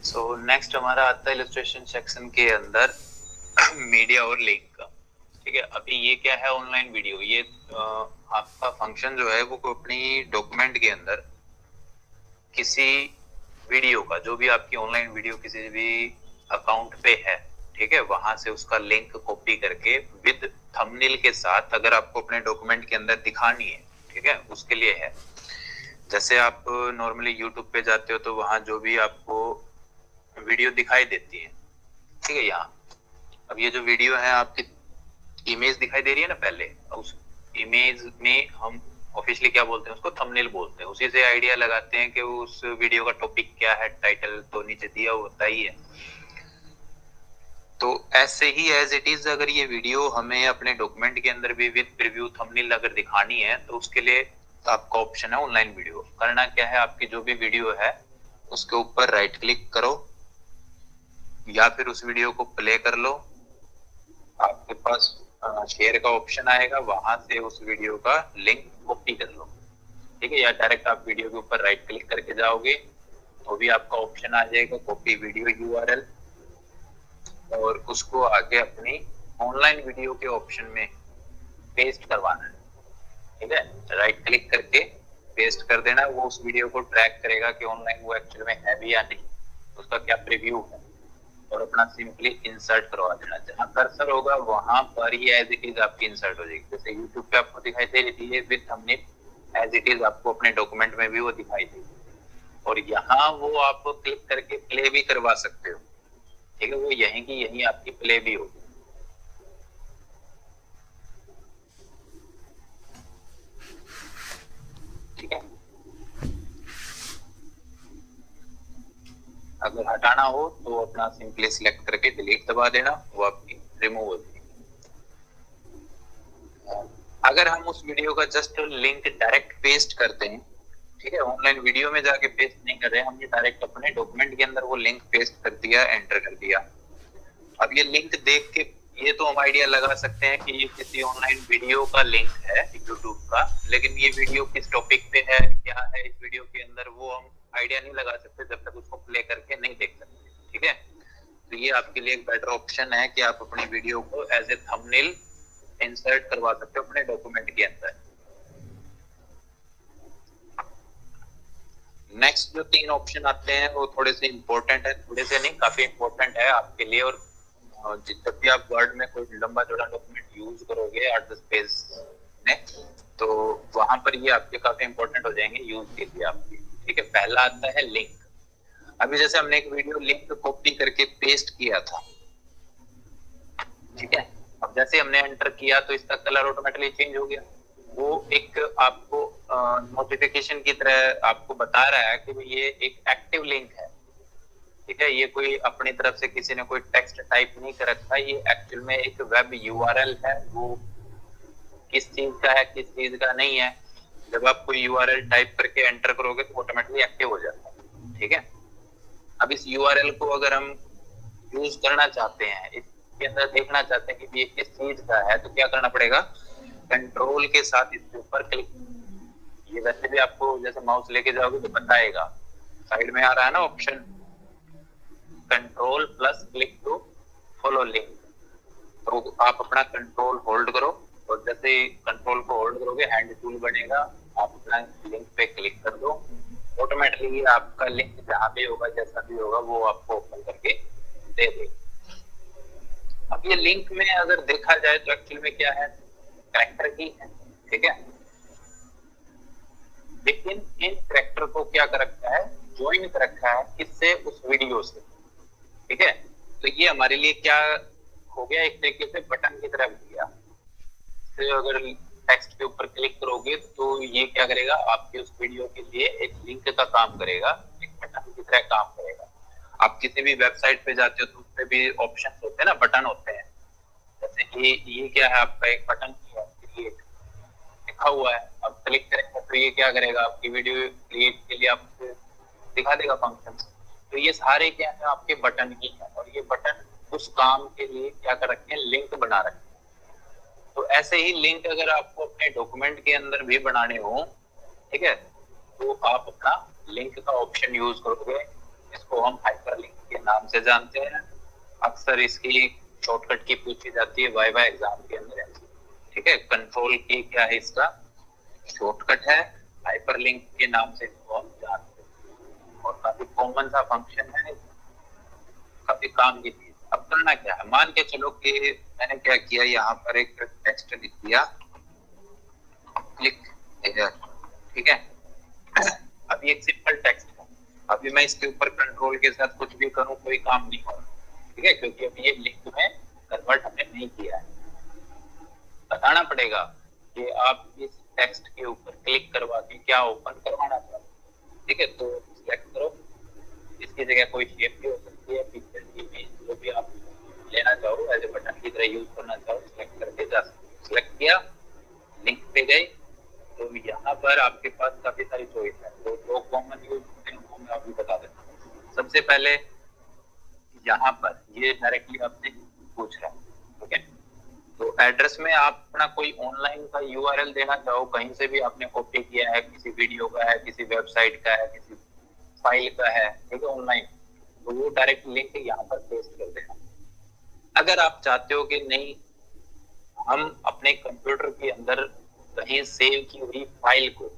So next हमारा आता है इलस्ट्रेशन सेक्शन के अंदर मीडिया और लिंक का। ठीक है, अभी ये क्या है, ऑनलाइन वीडियो। ये आपका फंक्शन जो है वो अपनी डॉक्यूमेंट के अंदर किसी वीडियो का, जो भी आपकी ऑनलाइन वीडियो किसी भी अकाउंट पे है, ठीक है, वहां से उसका लिंक कॉपी करके विद थंबनेल के साथ अगर आपको अपने डॉक्यूमेंट के अंदर दिखानी है, ठीक है, उसके लिए है। जैसे आप नॉर्मली यूट्यूब पे जाते हो तो वहां जो भी आपको वीडियो दिखाई देती है, ठीक है, यहाँ अब ये जो वीडियो है आपकी इमेज दिखाई दे रही है ना, पहले उस इमेज में हम ऑफिशियली क्या बोलते हैं, उसको थंबनेल बोलते हैं। उसी से आइडिया लगाते हैं कि उस वीडियो का टॉपिक क्या है, टाइटल तो नीचे दिया होता ही है। तो ऐसे ही एज इट इज अगर ये वीडियो हमें अपने डॉक्यूमेंट के अंदर भी विद प्रीव्यू थंबनेल अगर दिखानी है तो उसके लिए आपका ऑप्शन है ऑनलाइन वीडियो। करना क्या है, आपकी जो भी वीडियो है उसके ऊपर राइट क्लिक करो या फिर उस वीडियो को प्ले कर लो। आपके पास शेयर का ऑप्शन आएगा, वहां से उस वीडियो का लिंक कॉपी कर लो, ठीक है, या डायरेक्ट आप वीडियो के ऊपर राइट क्लिक करके जाओगे तो भी आपका ऑप्शन आ जाएगा कॉपी वीडियो यूआरएल, और उसको आगे अपनी ऑनलाइन वीडियो के ऑप्शन में पेस्ट करवाना है। ठीक है, राइट क्लिक करके पेस्ट कर देना। वो उस वीडियो को ट्रैक करेगा कि ऑनलाइन वो एक्चुअल में है भी या नहीं, उसका क्या प्रीव्यू है, और अपना सिंपली इंसर्ट करवा देना। जहां कर्सर होगा वहां पर ही एज इट इज आपकी इंसर्ट हो जाएगी। जैसे यूट्यूब पे आपको दिखाई दे रही थी ये with thumbnail, as it is आपको अपने डॉक्यूमेंट में भी वो दिखाई देगी, और यहाँ वो आप क्लिक करके प्ले भी करवा सकते हो। ठीक है, वो यहीं की यहीं आपकी प्ले भी होगी। ठीक है, अगर हटाना हो तो अपना सिंपली सिलेक्ट करके डिलीट दबा देना, वो आपकी रिमूव हो जाएगी। अगर हम उस वीडियो का जस्ट लिंक डायरेक्ट पेस्ट करते हैं, ठीक है, ऑनलाइन वीडियो में जाके पेस्ट नहीं कर रहे हैं, हमने डायरेक्ट अपने डॉक्यूमेंट के अंदर वो लिंक पेस्ट कर दिया, एंटर कर दिया। अब ये लिंक देख के ये तो हम आइडिया लगा सकते हैं कि ये किसी ऑनलाइन वीडियो का लिंक है यूट्यूब का, लेकिन ये वीडियो किस टॉपिक पे है, क्या है इस वीडियो के अंदर, वो हम आइडिया नहीं लगा सकते जब तक उसको प्ले करके नहीं देख सकते। ठीक है, तो ये आपके लिए एक बेटर ऑप्शन है कि आप अपनी वीडियो को एज ए थंबनेल इंसर्ट करवा सकते हो अपने डॉक्यूमेंट के अंदर। नेक्स्ट जो 3 ऑप्शन आते हैं वो थोड़े से इंपॉर्टेंट है, थोड़े से नहीं, काफी इंपॉर्टेंट है आपके लिए। और जब भी आप वर्ड में कोई लंबा चौड़ा डॉक्यूमेंट यूज करोगे 8-10 पेज में, तो वहां पर ये आपके काफी इंपॉर्टेंट हो जाएंगे यूज के लिए आपके। ठीक है, पहला आता है लिंक। अभी जैसे हमने एक वीडियो लिंक कॉपी करके पेस्ट किया था, ठीक है, अब जैसे हमने एंटर किया तो इसका कलर ऑटोमेटिकली चेंज हो गया। वो एक आपको नोटिफिकेशन की तरह आपको बता रहा है कि ये एक एक्टिव लिंक है। ठीक है, ये कोई अपनी तरफ से किसी ने कोई टेक्स्ट टाइप नहीं कर रखा, ये एक्चुअल में एक वेब यूआरएल है। वो किस चीज का है किस चीज का नहीं है, जब आप कोई यूआरएल टाइप करके एंटर करोगे तो ऑटोमेटिकली एक्टिव हो जाता है। ठीक है, अब इस यूआरएल को अगर हम यूज करना चाहते हैं, इसके अंदर देखना चाहते हैं कि ये किस चीज का है, तो क्या करना पड़ेगा, कंट्रोल के साथ इसके ऊपर क्लिक। ये वैसे भी आपको जैसे माउस लेके जाओगे तो बताएगा, साइड में आ रहा है ना option, control plus click to follow link. तो आप अपना कंट्रोल होल्ड करो, और जैसे कंट्रोल को होल्ड करोगे हैंड टूल बनेगा, आप अपना लिंक पे क्लिक कर दो, ऑटोमेटिकली आपका लिंक जहां भी होगा जैसा भी होगा वो आपको ओपन करके दे देगा। अब ये लिंक में अगर देखा जाए तो एक्चुअल में क्या है, कैरेक्टर की है। ठीक है, लेकिन इन कैरेक्टर को क्या कर रखा है, ज्वाइन कर रखा है किससे, उस वीडियो से। ठीक है, तो ये हमारे लिए क्या हो गया, एक तरीके से बटन की तरह हो गया। तो अगर टेक्स्ट के ऊपर क्लिक करोगे तो ये क्या करेगा, आपके उस वीडियो के लिए एक लिंक का काम करेगा, एक बटन की तरह काम करेगा। आप किसी भी वेबसाइट पे जाते हो तो उस पे भी ऑप्शन होते हैं ना, बटन होते हैं। जैसे ये क्या है, आपका एक बटन क्रिएट लिखा हुआ है, अब क्लिक करेंगे तो ये क्या करेगा, आपकी वीडियो क्रिएट के लिए आपको दिखा देगा फंक्शन। तो ये सारे क्या है, आपके बटन ही है, और ये बटन उस काम के लिए क्या कर रखे हैं, लिंक बना रखे हैं। तो ऐसे ही लिंक अगर आपको अपने डॉक्यूमेंट के अंदर भी बनाने हो, ठीक है, तो आप अपना लिंक का ऑप्शन यूज करोगे। इसको हम हाइपरलिंक के नाम से जानते हैं। अक्सर इसकी शॉर्टकट की पूछी जाती है वाइवा एग्जाम के अंदर। ठीक है, कंट्रोल की क्या है, इसका शॉर्टकट है, हाइपरलिंक के नाम से इसको हम जानते हैं और काफी कॉमन सा फंक्शन है, काफी काम की चीज। अब करना क्या है, मान के चलो कि मैंने क्या किया, यहाँ पर एक टेक्स्ट लिख दिया, क्लिक हियर, ठीक है। अभी एक सिंपल टेक्स्ट है, अभी मैं इसके ऊपर कंट्रोल के साथ कुछ भी करूं कोई काम नहीं होगा, ठीक है, क्योंकि अभी ये लिंक में कन्वर्ट हमने नहीं किया है। बताना पड़ेगा कि आप इस टेक्स्ट के ऊपर क्लिक करवा के क्या ओपन करवाना चाहते हो, ठीक है। तो सिलेक्ट करो, इसकी जगह कोई शेप भी हो सकती है, पिक्चर की इमेज, जो भी आप लेना चाहो एज ए बटन की तरह यूज करना चाहो, सिलेक्ट करके जा सकते हो। सिलेक्ट किया, लिंक पे गए, तो यहाँ पर आपके पास काफी सारी चॉइस है। तो दो कॉमन यूज होते हैं वो मैं अभी बता देता हूँ। सबसे पहले यहाँ पर ये डायरेक्टली आपसे पूछ रहा है, ठीक है। तो एड्रेस में आप अपना कोई ऑनलाइन का यूआरएल देना चाहो, कहीं से भी आपने कॉपी किया है, किसी वीडियो का है, किसी वेबसाइट का है, किसी फाइल का है, ठीक है, ऑनलाइन, तो वो डायरेक्ट लिंक यहाँ पर पेस्ट कर देना। अगर आप चाहते हो कि नहीं, हम अपने कंप्यूटर के अंदर कहीं सेव की हुई फाइल को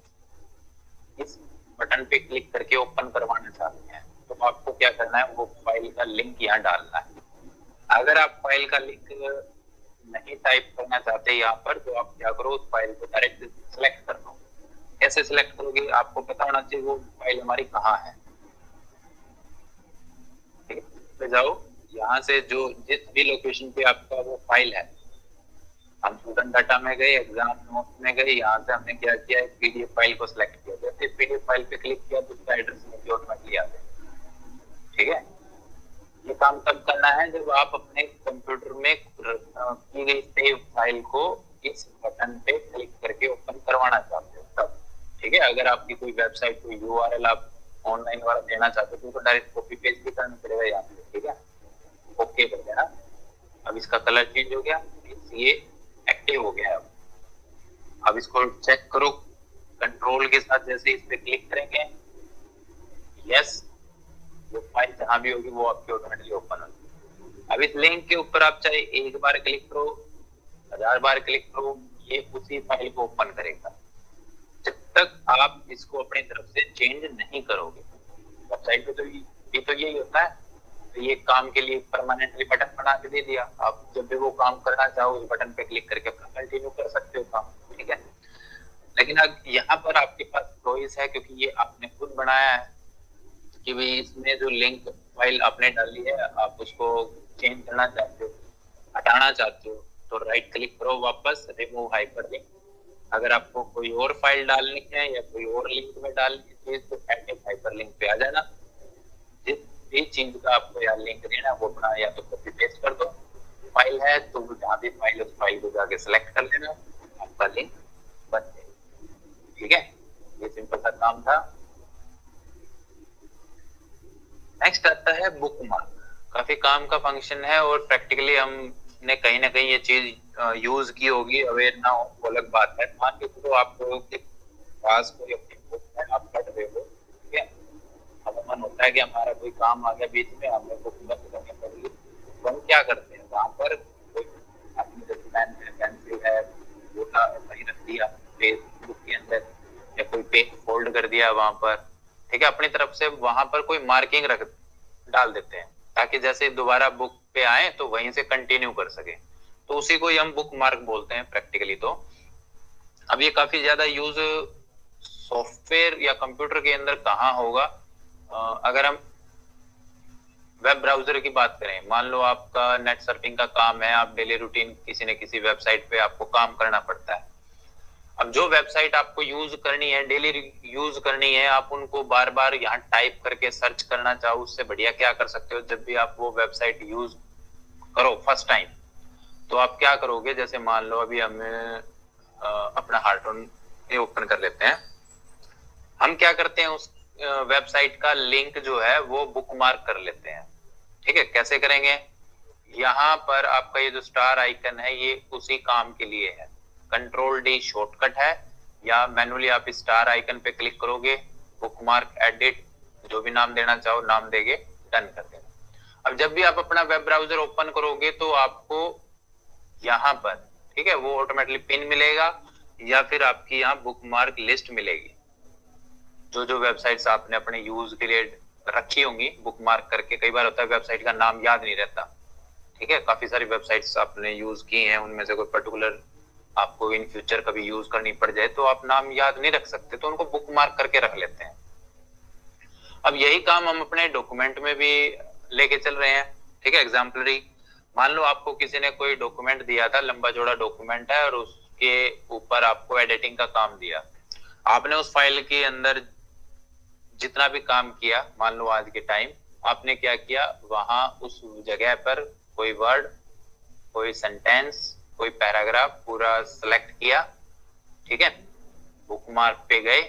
इस बटन पे क्लिक करके ओपन करवाना चाहते हैं, तो आपको क्या करना है, वो फाइल का लिंक यहाँ डालना है। अगर आप फाइल का लिंक नहीं टाइप करना चाहते यहाँ पर, तो आप क्या करो, उस फाइल को डायरेक्ट सिलेक्ट कर लो। कैसे सिलेक्ट करोगे, आपको पता होना चाहिए वो फाइल हमारी कहाँ है, ठीक है। पे जाओ, यहाँ से जो जिस भी लोकेशन पे आपका वो फाइल है, हम स्टूडेंट डाटा में गए, एग्जाम नोट्स में गए, यहाँ से हमने क्या किया, पीडीएफ फाइल को सिलेक्ट किया। जैसे पीडीएफ फाइल पे क्लिक किया तो उसका एड्रेस मुझे ऑटोमेटिकली आ जाए, ठीक है। ये काम तब करना है जब आप अपने कंप्यूटर में की गई सेव फाइल को इस बटन पे क्लिक करके ओपन करवाना चाहते हो तब, ठीक है। अगर आपकी कोई वेबसाइट कोई यूआरएल आप ऑनलाइन वाला देना चाहते हो तो डायरेक्ट कॉपी पेस्ट भी करना पड़ेगा यहाँ पे, ठीक है। ओके कर देना। अब इसका कलर चेंज हो गया, ये एक्टिव हो गया है। अब इसको चेक करो, कंट्रोल के साथ जैसे इस पे क्लिक करेंगे, यस, वो फाइल जहां भी होगी वो आपकी ऑटोमेटिकली ओपन होगी। अब इस लिंक के ऊपर आप चाहे एक बार क्लिक करो, 1000 बार क्लिक करो, ये उसी फाइल को ओपन करेगा जब तक आप इसको अपनी तरफ से चेंज नहीं करोगे। वेबसाइट पे तो ये तो यही होता है। तो ये काम के लिए परमानेंटली बटन बना के दे दिया, आप जब भी वो काम करना चाहो उस बटन पे क्लिक करके अपना कंटिन्यू कर सकते हो काम, ठीक है। लेकिन अब यहाँ पर आपके पास चॉइस है, क्योंकि ये आपने खुद बनाया है कि भाई इसमें जो लिंक फाइल आपने डाली है आप उसको चेंज करना चाहते हो, हटाना चाहते हो, तो राइट क्लिक करो, वापस रिमूव हाइपरलिंक। अगर आपको कोई और फाइल डालनी है या कोई और लिंक में डालनी है तो एडिट हाइपरलिंक पे आ जाना। जिस भी चीज का आपको यहाँ लिंक देना है वो अपना या तो कॉपी पेस्ट कर दो, फाइल है तो जहाँ भी फाइल उस फाइल को जाके सिलेक्ट कर लेना, आपका लिंक बन जाएगा, ठीक है। ये सिंपल सा काम था। नेक्स्ट आता है बुक मार्क। काफी काम का फंक्शन है और प्रैक्टिकली हमने कहीं ना कहीं ये चीज यूज की होगी, अवेयर ना हो वो अलग बात है। मान के चलो आप लोगों के पास कोई अपनी बुक है, आप पढ़ रहे हो, ठीक है। हमें मन होता है कि हमारा कोई काम आ गया बीच में, हमें बुक बंद करनी पड़ेगी, तो हम क्या करते हैं, वहां पर कोई अपनी जैसे पेन है, पेंसिल है, वो वही रख दिया पेज बुक के अंदर, या कोई पेज फोल्ड कर दिया वहां पर, ठीक है। अपनी तरफ से वहां पर कोई मार्किंग रख डाल देते हैं ताकि जैसे दोबारा बुक पे आए तो वहीं से कंटिन्यू कर सके, तो उसी को ही हम बुक मार्क बोलते हैं प्रैक्टिकली। तो अब ये काफी ज्यादा यूज सॉफ्टवेयर या कंप्यूटर के अंदर कहाँ होगा, अगर हम वेब ब्राउजर की बात करें, मान लो आपका नेट सर्फिंग का काम है, आप डेली रूटीन किसी न किसी वेबसाइट पे आपको काम करना पड़ता है। अब जो वेबसाइट आपको यूज करनी है, डेली यूज करनी है, आप उनको बार बार यहाँ टाइप करके सर्च करना चाहो, उससे बढ़िया क्या कर सकते हो, जब भी आप वो वेबसाइट यूज करो फर्स्ट टाइम, तो आप क्या करोगे, जैसे मान लो अभी हमें अपना हार्टोन ओपन कर लेते हैं, हम क्या करते हैं उस वेबसाइट का लिंक जो है वो बुकमार्क कर लेते हैं, ठीक है। कैसे करेंगे, यहाँ पर आपका ये जो स्टार आइकन है ये उसी काम के लिए है, कंट्रोल डी शॉर्टकट है, या मैनुअली आप स्टार आइकन पे क्लिक करोगे, बुकमार्क एडिट जो भी नाम देना चाहो नाम देके डन कर देना। अब जब भी आप अपना वेब ब्राउजर ओपन करोगे तो आपको यहाँ पर, ठीक है, वो ऑटोमेटिकली पिन मिलेगा या फिर आपकी यहाँ बुकमार्क लिस्ट मिलेगी। जो जो वेबसाइट्स आपने अपने यूज के लिए रखी होंगी बुकमार्क करके, कई बार होता है वेबसाइट का नाम याद नहीं रहता, ठीक है, काफी सारी वेबसाइट्स आपने यूज की हैं, उनमें से कोई पर्टिकुलर आपको इन फ्यूचर कभी यूज करनी पड़ जाए तो आप नाम याद नहीं रख सकते, तो उनको बुकमार्क करके रख लेते हैं। अब यही काम हम अपने डॉक्यूमेंट में भी लेके चल रहे हैं, ठीक है। एग्जाम्पलरी, मान लो आपको किसी ने कोई डॉक्यूमेंट दिया था, लंबा चौड़ा डॉक्यूमेंट है और उसके ऊपर आपको एडिटिंग का काम दिया। आपने उस फाइल के अंदर जितना भी काम किया, मान लो आज के टाइम आपने क्या किया, वहां उस जगह पर कोई वर्ड, कोई सेंटेंस, कोई पैराग्राफ पूरा सेलेक्ट किया, ठीक है, बुकमार्क पे गए,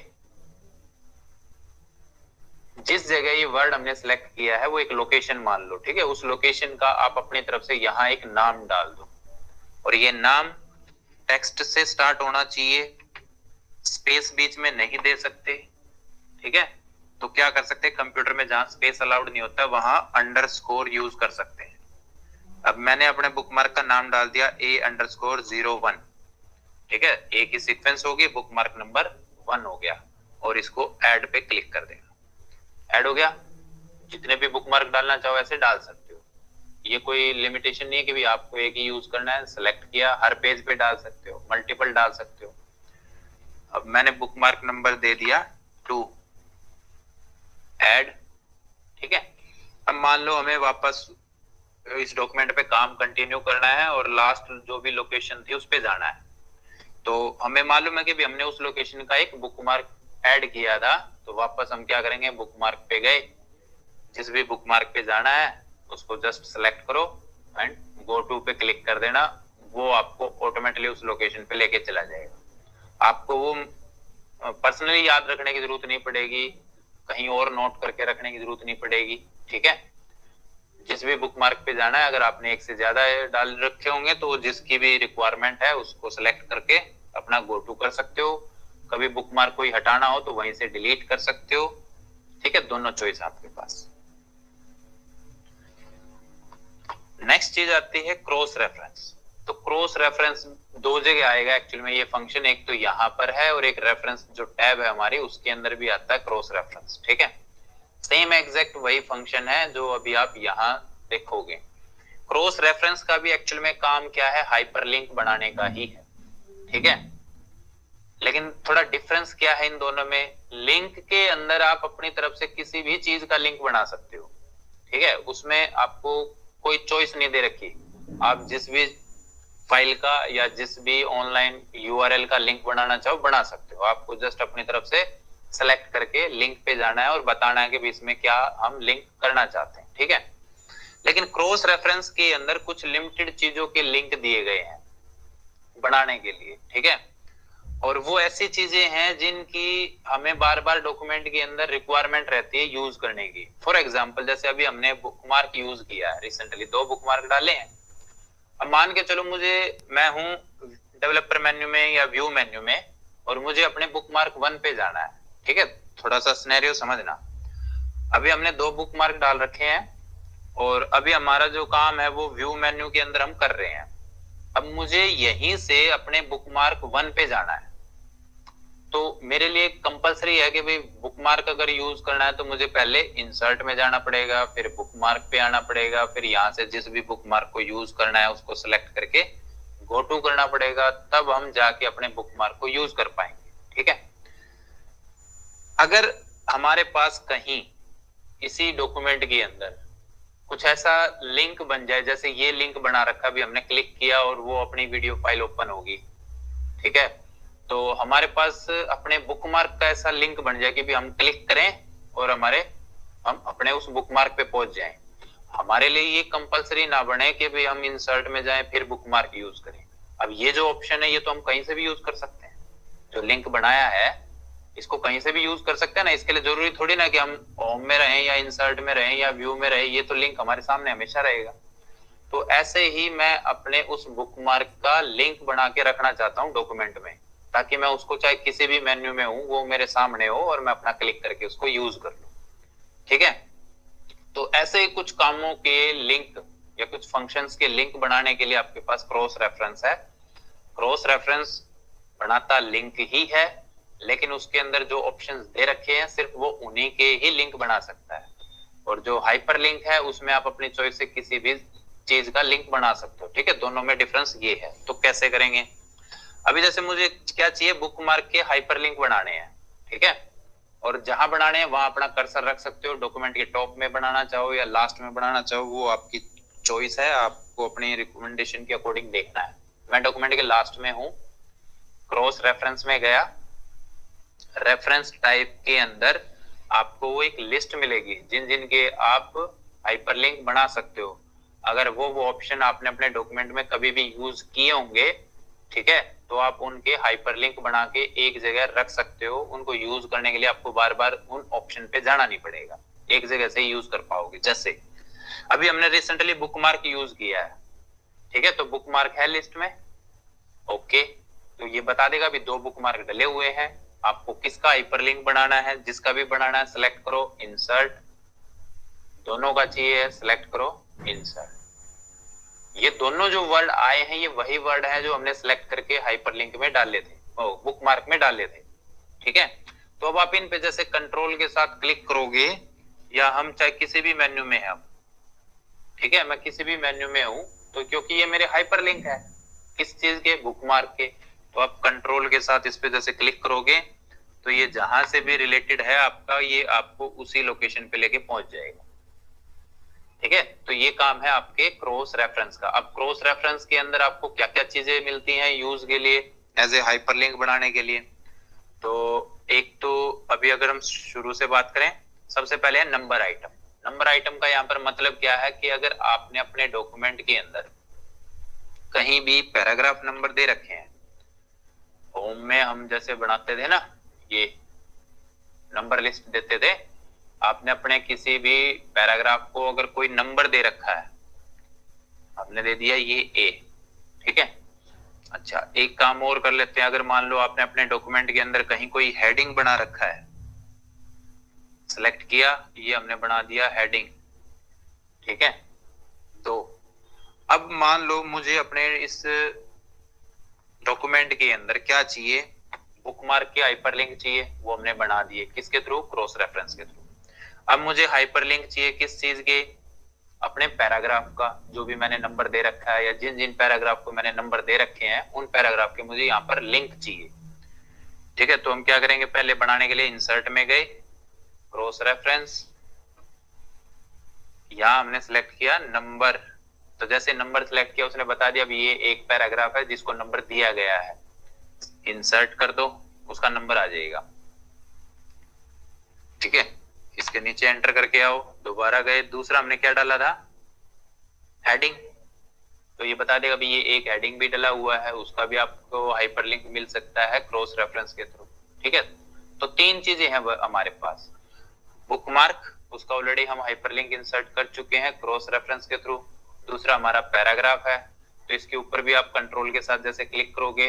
जिस जगह ये वर्ड हमने सेलेक्ट किया है वो एक लोकेशन मान लो, ठीक है, उस लोकेशन का आप अपनी तरफ से यहाँ एक नाम डाल दो और ये नाम टेक्स्ट से स्टार्ट होना चाहिए, स्पेस बीच में नहीं दे सकते, ठीक है। तो क्या कर सकते हैं, कंप्यूटर में जहां स्पेस अलाउड नहीं होता वहां अंडरस्कोर यूज कर सकते हैं। अब मैंने अपने बुकमार्क का नाम डाल दिया A_01, ठीक है, ए की सीक्वेंस होगी, बुकमार्क नंबर 1 हो गया और इसको ऐड पे क्लिक कर देना, ऐड हो गया। जितने भी बुकमार्क डालना चाहो ऐसे डाल सकते हो, ये कोई लिमिटेशन नहीं है कि भी आपको एक ही यूज करना है, सेलेक्ट किया हर पेज पे डाल सकते हो, मल्टीपल डाल सकते हो। अब मैंने बुकमार्क नंबर दे दिया 2, ऐड, ठीक है। अब मान लो हमें वापस इस डॉक्यूमेंट पे काम कंटिन्यू करना है और लास्ट जो भी लोकेशन थी उस पे जाना है, तो हमें मालूम है कि भी हमने उस लोकेशन का एक बुकमार्क ऐड किया था, तो वापस हम क्या करेंगे, बुकमार्क पे गए, जिस भी बुकमार्क पे जाना है उसको जस्ट सेलेक्ट करो एंड गो टू पे क्लिक कर देना, वो आपको ऑटोमेटिकली उस लोकेशन पे लेके चला जाएगा। आपको वो पर्सनली याद रखने की जरूरत नहीं पड़ेगी, कहीं और नोट करके रखने की जरूरत नहीं पड़ेगी, ठीक है। जिस भी बुकमार्क पे जाना है, अगर आपने एक से ज्यादा डाल रखे होंगे तो जिसकी भी रिक्वायरमेंट है उसको सेलेक्ट करके अपना गो टू कर सकते हो। कभी बुकमार्क कोई हटाना हो तो वहीं से डिलीट कर सकते हो, ठीक है, दोनों चॉइस आपके पास। नेक्स्ट चीज आती है क्रॉस रेफरेंस। तो क्रॉस रेफरेंस दो जगह आएगा एक्चुअली में ये फंक्शन, एक तो यहाँ पर है और एक रेफरेंस जो टैब है हमारी उसके अंदर भी आता है क्रॉस रेफरेंस, ठीक है। सेम एग्जैक्ट वही फंक्शन है जो अभी आप यहाँ देखोगे। क्रॉस रेफरेंस का भी एक्चुअल में काम क्या है, हाइपरलिंक बनाने का ही है, ठीक है। लेकिन थोड़ा डिफरेंस क्या है इन दोनों में, लिंक के अंदर आप अपनी तरफ से किसी भी चीज का लिंक बना सकते हो, ठीक है, उसमें आपको कोई चॉइस नहीं दे रखी, आप जिस भी फाइल का या जिस भी ऑनलाइन यूआरएल का लिंक बनाना चाहो बना सकते हो। आपको जस्ट अपनी तरफ से सेलेक्ट करके लिंक पे जाना है और बताना है कि भी इसमें क्या हम लिंक करना चाहते हैं, ठीक है। लेकिन क्रॉस रेफरेंस के अंदर कुछ लिमिटेड चीजों के लिंक दिए गए हैं बनाने के लिए, ठीक है, और वो ऐसी चीजें हैं जिनकी हमें बार बार डॉक्यूमेंट के अंदर रिक्वायरमेंट रहती है यूज करने की। फॉर एग्जांपल जैसे अभी हमने बुकमार्क यूज किया है, रिसेंटली 2 बुकमार्क डाले हैं। अब मान के चलो मैं हूं डेवलपर मेन्यू में या व्यू मेन्यू में और मुझे अपने बुकमार्क 1 पे जाना है, ठीक है, थोड़ा सा सिनेरियो समझना। अभी हमने 2 बुकमार्क डाल रखे हैं और अभी हमारा जो काम है वो व्यू मेन्यू के अंदर हम कर रहे हैं। अब मुझे यहीं से अपने बुकमार्क 1 पे जाना है, तो मेरे लिए कंपलसरी है कि भाई बुकमार्क अगर यूज करना है तो मुझे पहले इंसर्ट में जाना पड़ेगा, फिर बुकमार्क पे आना पड़ेगा, फिर यहाँ से जिस भी बुकमार्क को यूज करना है उसको सिलेक्ट करके गो टू करना पड़ेगा, तब हम जाके अपने बुकमार्क को यूज कर पाएंगे, ठीक है। अगर हमारे पास कहीं इसी डॉक्यूमेंट के अंदर कुछ ऐसा लिंक बन जाए, जैसे ये लिंक बना रखा, भी हमने क्लिक किया और वो अपनी वीडियो फाइल ओपन होगी, ठीक है, तो हमारे पास अपने बुकमार्क का ऐसा लिंक बन जाए कि भी हम क्लिक करें और हम अपने उस बुकमार्क पे पहुंच जाएं। हमारे लिए ये कंपलसरी ना बने कि भी हम इंसर्ट में जाएं फिर बुकमार्क यूज करें। अब ये जो ऑप्शन है ये तो हम कहीं से भी यूज कर सकते हैं, जो लिंक बनाया है इसको कहीं से भी यूज कर सकते हैं ना, इसके लिए जरूरी थोड़ी ना कि हम होम में रहें या इंसर्ट में रहें या व्यू में रहें, ये तो लिंक हमारे सामने हमेशा रहेगा। तो ऐसे ही मैं अपने उस बुकमार्क का लिंक बना के रखना चाहता हूँ डॉक्यूमेंट में, ताकि मैं उसको चाहे किसी भी मेन्यू में हूँ वो मेरे सामने हो और मैं अपना क्लिक करके उसको यूज कर लूँ। ठीक है। तो ऐसे कुछ कामों के लिंक या कुछ फंक्शंस के लिंक बनाने के लिए आपके पास क्रॉस रेफरेंस है। क्रॉस रेफरेंस बनाता लिंक ही है, लेकिन उसके अंदर जो ऑप्शंस दे रखे हैं सिर्फ वो उन्हीं के ही लिंक बना सकता है। और जो हाइपर लिंक है उसमें आप अपनी चॉइस से किसी भी चीज का लिंक बना सकते हो। ठीक है, दोनों में डिफरेंस ये है। तो कैसे करेंगे? अभी जैसे मुझे क्या चाहिए, बुक मार्क के हाइपर लिंक बनाने हैं। ठीक है, और जहां बनाने हैं वहां अपना कर्सर रख सकते हो। डॉक्यूमेंट के टॉप में बनाना चाहो या लास्ट में बनाना चाहो वो आपकी चॉइस है, आपको अपनी रिकमेंडेशन के अकॉर्डिंग देखना है। मैं डॉक्यूमेंट के लास्ट में हूं, क्रॉस रेफरेंस में गया, रेफरेंस टाइप के अंदर आपको वो एक लिस्ट मिलेगी जिन जिन के आप हाइपरलिंक बना सकते हो। अगर वो ऑप्शन आपने अपने डॉक्यूमेंट में कभी भी यूज किए होंगे, ठीक है, तो आप उनके हाइपरलिंक बना के एक जगह रख सकते हो। उनको यूज करने के लिए आपको बार बार उन ऑप्शन पे जाना नहीं पड़ेगा, एक जगह से यूज कर पाओगे। जैसे अभी हमने रिसेंटली बुकमार्क यूज किया है, ठीक है, तो बुकमार्क है लिस्ट में। ओके, तो ये बता देगा अभी 2 बुकमार्क डले हुए हैं, आपको किसका हाइपरलिंक बनाना है। जिसका भी बनाना है सिलेक्ट करो इंसर्ट, दोनों का चाहिए सिलेक्ट करो इंसर्ट। ये दोनों जो वर्ड आए हैं ये वही वर्ड है जो हमने सिलेक्ट करके हाइपरलिंक में डाले थे, बुकमार्क में डाले थे। ठीक है, तो अब आप इन पे जैसे कंट्रोल के साथ क्लिक करोगे, या हम चाहे किसी भी मेन्यू में है, अब ठीक है, मैं किसी भी मेन्यू में हूं, तो क्योंकि ये मेरे हाइपरलिंक है किस चीज के, बुकमार्क के, तो आप कंट्रोल के साथ इस पे जैसे क्लिक करोगे तो ये जहां से भी रिलेटेड है आपका, ये आपको उसी लोकेशन पे लेके पहुंच जाएगा। ठीक है, तो ये काम है आपके क्रॉस रेफरेंस का। अब क्रॉस रेफरेंस के अंदर आपको क्या क्या चीजें मिलती हैं यूज के लिए, एज ए हाइपरलिंक बनाने के लिए। तो एक तो अभी अगर हम शुरू से बात करें, सबसे पहले है नंबर आइटम। नंबर आइटम का यहाँ पर मतलब क्या है कि अगर आपने अपने डॉक्यूमेंट के अंदर कहीं भी पैराग्राफ नंबर दे रखे हैं, होम में हम जैसे बनाते थे ना, ये नंबर लिस्ट देते थे, आपने अपने किसी भी पैराग्राफ को अगर कोई नंबर दे रखा है, आपने दे दिया ये ए, ठीक है। अच्छा, एक काम और कर लेते हैं, अगर मान लो आपने अपने डॉक्यूमेंट के अंदर कहीं कोई हेडिंग बना रखा है, सेलेक्ट किया, ये हमने बना दिया हेडिंग, ठीक है। तो अब मान लो मुझे अपने इस डॉक्यूमेंट के अंदर क्या चाहिए, बुकमार्क के हाइपरलिंक चाहिए, वो हमने बना दिए किसके थ्रू, क्रॉस रेफरेंस के थ्रू। अब मुझे हाइपरलिंक चाहिए किस चीज के, अपने पैराग्राफ का, जो भी मैंने नंबर दे रखा है या जिन जिन पैराग्राफ को मैंने नंबर दे रखे हैं उन पैराग्राफ के मुझे यहाँ पर लिंक चाहिए। ठीक है, तो हम क्या करेंगे, पहले बनाने के लिए इंसर्ट में गए, क्रॉस रेफरेंस, यहाँ हमने सिलेक्ट किया नंबर। तो जैसे नंबर सिलेक्ट किया उसने बता दिया अभी ये एक पैराग्राफ है जिसको नंबर दिया गया है, इंसर्ट कर दो, उसका नंबर आ जाएगा। ठीक है, इसके नीचे एंटर करके आओ, दोबारा गए, दूसरा हमने क्या डाला था, हेडिंग, तो ये बता देगा अभी ये एक हेडिंग भी डला हुआ है, उसका भी आपको हाइपरलिंक मिल सकता है क्रॉस रेफरेंस के थ्रू। ठीक है, तो 3 चीजें हैं हमारे पास, बुकमार्क, उसका ऑलरेडी हम हाइपरलिंक इंसर्ट कर चुके हैं क्रॉस रेफरेंस के थ्रू। दूसरा हमारा पैराग्राफ है, तो इसके ऊपर भी आप कंट्रोल के साथ जैसे क्लिक करोगे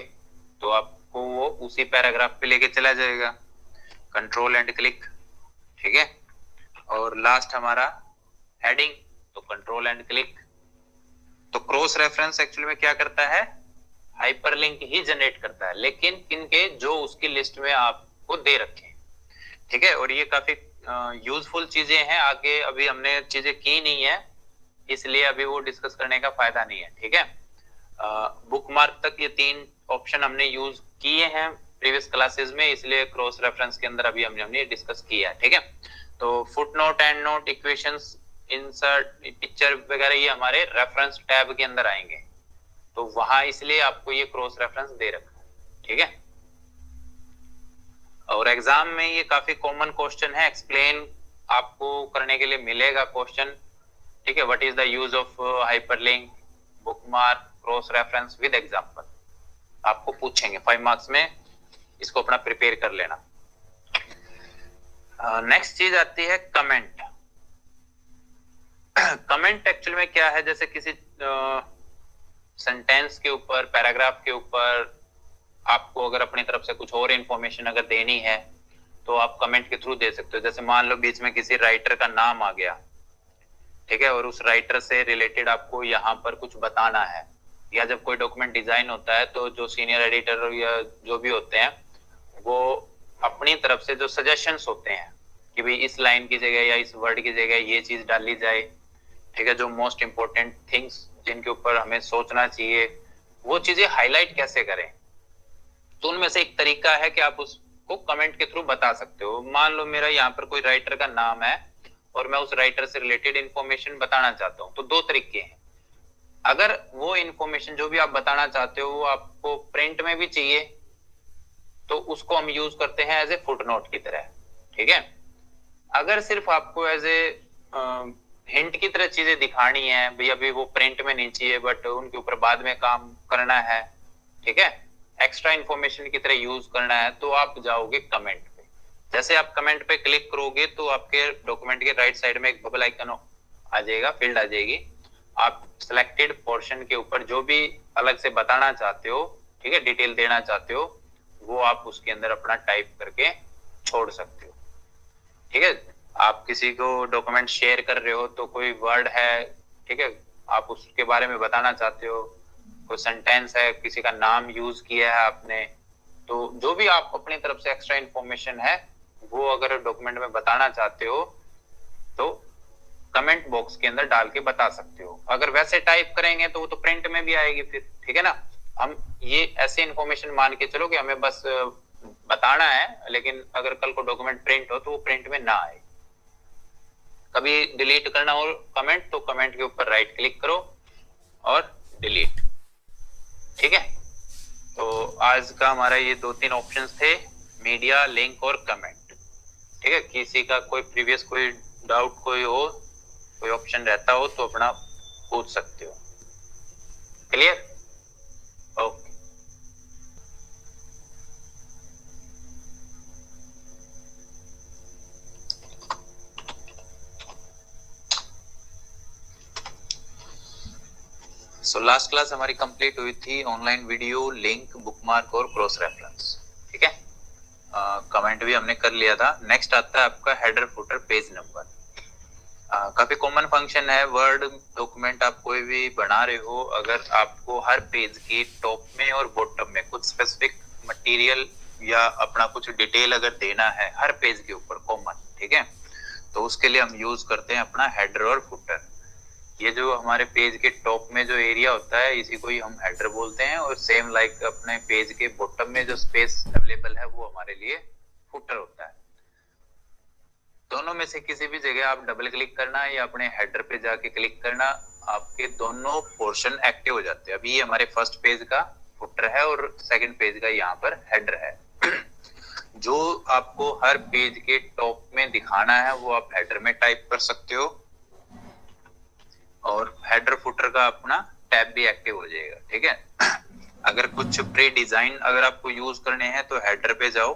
तो आपको वो उसी पैराग्राफ पे लेके चला जाएगा, कंट्रोल एंड क्लिक, ठीक है। और लास्ट हमारा हेडिंग, तो कंट्रोल एंड क्लिक। तो क्रॉस रेफरेंस एक्चुअली में क्या करता है, हाइपरलिंक ही जनरेट करता है, लेकिन किनके, जो उसकी लिस्ट में आपको दे रखे। ठीक है, और ये काफी यूजफुल चीजें हैं, आगे अभी हमने चीजें की नहीं है इसलिए अभी वो डिस्कस करने का फायदा नहीं है। ठीक है, बुकमार्क तक ये 3 ऑप्शन हमने यूज किए हैं प्रीवियस क्लासेस में, इसलिए क्रॉस रेफरेंस के अंदर अभी हमने डिस्कस किया है। ठीक है, तो footnote, and note, equations, insert, picture वगैरह ये हमारे रेफरेंस टैब के अंदर आएंगे, तो वहां इसलिए आपको ये क्रॉस रेफरेंस दे रखा है। ठीक है, और एग्जाम में ये काफी कॉमन क्वेश्चन है, एक्सप्लेन आपको करने के लिए मिलेगा क्वेश्चन। ठीक है, what is the use of hyperlink, bookmark, cross reference with example, आपको पूछेंगे 5 मार्क्स में, इसको अपना प्रिपेयर कर लेना। नेक्स्ट चीज आती है कमेंट। कमेंट एक्चुअली में क्या है, जैसे किसी सेंटेंस के ऊपर, पैराग्राफ के ऊपर आपको अगर अपनी तरफ से कुछ और इंफॉर्मेशन अगर देनी है तो आप कमेंट के थ्रू दे सकते हो। जैसे मान लो बीच में किसी राइटर का नाम आ गया, ठीक है, और उस राइटर से रिलेटेड आपको यहाँ पर कुछ बताना है, या जब कोई डॉक्यूमेंट डिजाइन होता है तो जो सीनियर एडिटर या जो भी होते हैं वो अपनी तरफ से जो सजेशंस होते हैं कि भाई इस लाइन की जगह या इस वर्ड की जगह ये चीज डाली जाए, ठीक है, जो मोस्ट इंपॉर्टेंट थिंग्स जिनके ऊपर हमें सोचना चाहिए वो चीजें हाईलाइट कैसे करें, तो उनमें से एक तरीका है कि आप उसको कमेंट के थ्रू बता सकते हो। मान लो मेरा यहाँ पर कोई राइटर का नाम है और मैं उस राइटर से रिलेटेड इंफॉर्मेशन बताना चाहता हूँ, तो दो तरीके हैं। अगर वो इंफॉर्मेशन जो भी आप बताना चाहते हो वो आपको प्रिंट में भी चाहिए तो उसको हम यूज करते हैं एज ए फुटनोट की तरह, ठीक है। अगर सिर्फ आपको एज ए हिंट की तरह चीजें दिखानी है, भाई अभी वो प्रिंट में नहीं चाहिए बट उनके ऊपर बाद में काम करना है, ठीक है, एक्स्ट्रा इंफॉर्मेशन की तरह यूज करना है, तो आप जाओगे कमेंट पे। जैसे आप कमेंट पे क्लिक करोगे तो आपके डॉक्यूमेंट के राइट साइड में एक बबल आइकन आ जाएगा, फील्ड आ जाएगी। आप सिलेक्टेड पोर्शन के ऊपर जो भी अलग से बताना चाहते हो, ठीक है, डिटेल देना चाहते हो, वो आप उसके अंदर अपना टाइप करके छोड़ सकते हो, ठीक है। आप किसी को डॉक्यूमेंट शेयर कर रहे हो तो कोई वर्ड है, ठीक है, आप उसके बारे में बताना चाहते हो, कोई सेंटेंस है, किसी का नाम यूज किया है आपने, तो जो भी आप अपनी तरफ से एक्स्ट्रा इंफॉर्मेशन है वो अगर डॉक्यूमेंट में बताना चाहते हो तो कमेंट बॉक्स के अंदर डाल के बता सकते हो। अगर वैसे टाइप करेंगे तो वो तो प्रिंट में भी आएगी फिर, ठीक है ना। हम ये ऐसे इंफॉर्मेशन मान के चलो कि हमें बस बताना है, लेकिन अगर कल को डॉक्यूमेंट प्रिंट हो तो वो प्रिंट में ना आए। कभी डिलीट करना हो कमेंट तो कमेंट के ऊपर राइट क्लिक करो और डिलीट, ठीक है। तो आज का हमारा ये दो तीन ऑप्शंस थे, मीडिया, लिंक और कमेंट, ठीक है। किसी का कोई प्रीवियस कोई डाउट कोई हो, कोई ऑप्शन रहता हो तो अपना पूछ सकते हो। Clear? Okay. So last class हमारी कंप्लीट हुई थी ऑनलाइन वीडियो, लिंक, बुकमार्क और क्रॉस रेफरेंस, ठीक है। कमेंट भी हमने कर लिया था। नेक्स्ट आता है आपका हेडर, फुटर, पेज नंबर। काफी कॉमन फंक्शन है। वर्ड डॉक्यूमेंट आप कोई भी बना रहे हो, अगर आपको हर पेज की टॉप में और बॉटम में कुछ स्पेसिफिक मटेरियल या अपना कुछ डिटेल अगर देना है हर पेज के ऊपर कॉमन, ठीक है, तो उसके लिए हम यूज करते हैं अपना हेडर और फुटर। ये जो हमारे पेज के टॉप में जो एरिया होता है इसी को ही हम हेडर बोलते हैं, और सेम लाइक अपने पेज के बॉटम में जो स्पेस अवेलेबल है वो हमारे लिए फुटर होता है। दोनों में से किसी भी जगह आप डबल क्लिक करना या अपने हेडर पे जाके क्लिक करना, आपके दोनों पोर्शन एक्टिव हो जाते हैं। अभी ये हमारे फर्स्ट पेज का फुटर है और सेकंड पेज का यहाँ पर हेडर है। जो आपको हर पेज के टॉप में दिखाना है वो आप हेडर में टाइप कर सकते हो, और हेडर फुटर का अपना टैब भी एक्टिव हो जाएगा, ठीक है। अगर कुछ प्री डिजाइन अगर आपको यूज करने हैं तो हेडर पे जाओ,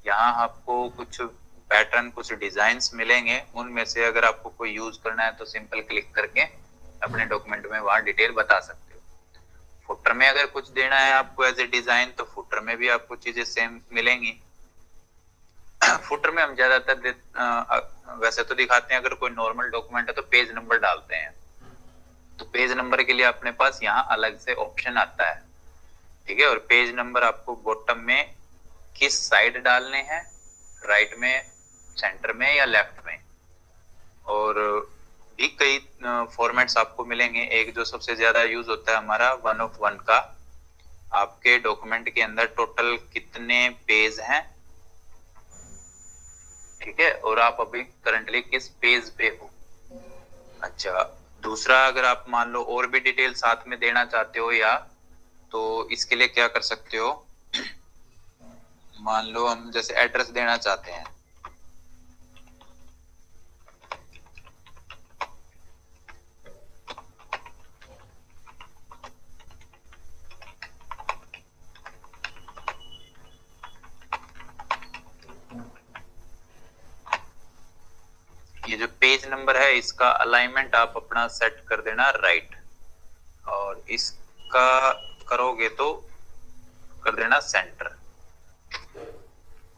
यहाँ आपको कुछ पैटर्न, कुछ डिजाइन्स मिलेंगे, उनमें से अगर आपको कोई यूज करना है तो सिंपल क्लिक करके अपने डॉक्यूमेंट में वहां डिटेल बता सकते हो। फुटर में अगर कुछ देना है आपको एज ए डिजाइन तो फुटर में भी आपको चीजें सेम मिलेंगी। फुटर में हम ज्यादातर वैसे तो दिखाते हैं, अगर कोई नॉर्मल डॉक्यूमेंट है तो पेज नंबर डालते हैं, तो पेज नंबर के लिए अपने पास यहाँ अलग से ऑप्शन आता है, ठीक है। और पेज नंबर आपको बॉटम में किस साइड डालने हैं, राइट में, सेंटर में या लेफ्ट में, और भी कई फॉर्मेट्स आपको मिलेंगे। एक जो सबसे ज्यादा यूज होता है हमारा 1 of 1 का, आपके डॉक्यूमेंट के अंदर टोटल कितने पेज हैं, ठीक है, और आप अभी करंटली किस पेज पे हो। अच्छा, दूसरा अगर आप मान लो और भी डिटेल साथ में देना चाहते हो या, तो इसके लिए क्या कर सकते हो, मान लो हम जैसे एड्रेस देना चाहते हैं, ये जो पेज नंबर है इसका अलाइनमेंट आप अपना सेट कर देना राइट, और इसका करोगे तो कर देना सेंटर।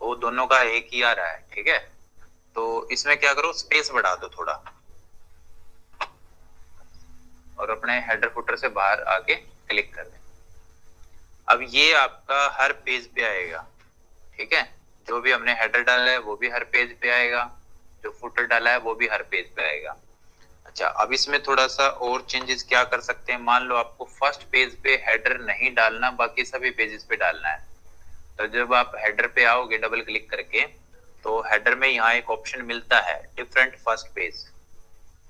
वो दोनों का एक ही आ रहा है, ठीक है। तो इसमें क्या करो, स्पेस बढ़ा दो थोड़ा और अपने हेडर फुटर से बाहर आके क्लिक कर दें। अब ये आपका हर पेज पे आएगा, ठीक है। जो भी हमने हेडर डाला है वो भी हर पेज पे आएगा, जो फुटर डाला है वो भी हर पेज पे आएगा। अच्छा, अब इसमें थोड़ा सा और चेंजेस क्या कर सकते हैं। मान लो आपको फर्स्ट पेज पे हेडर नहीं डालना, बाकी सभी पेजेस पे डालना है। तो जब आप हेडर पे आओगे डबल क्लिक करके, तो हेडर में यहाँ एक ऑप्शन मिलता है डिफरेंट फर्स्ट पेज।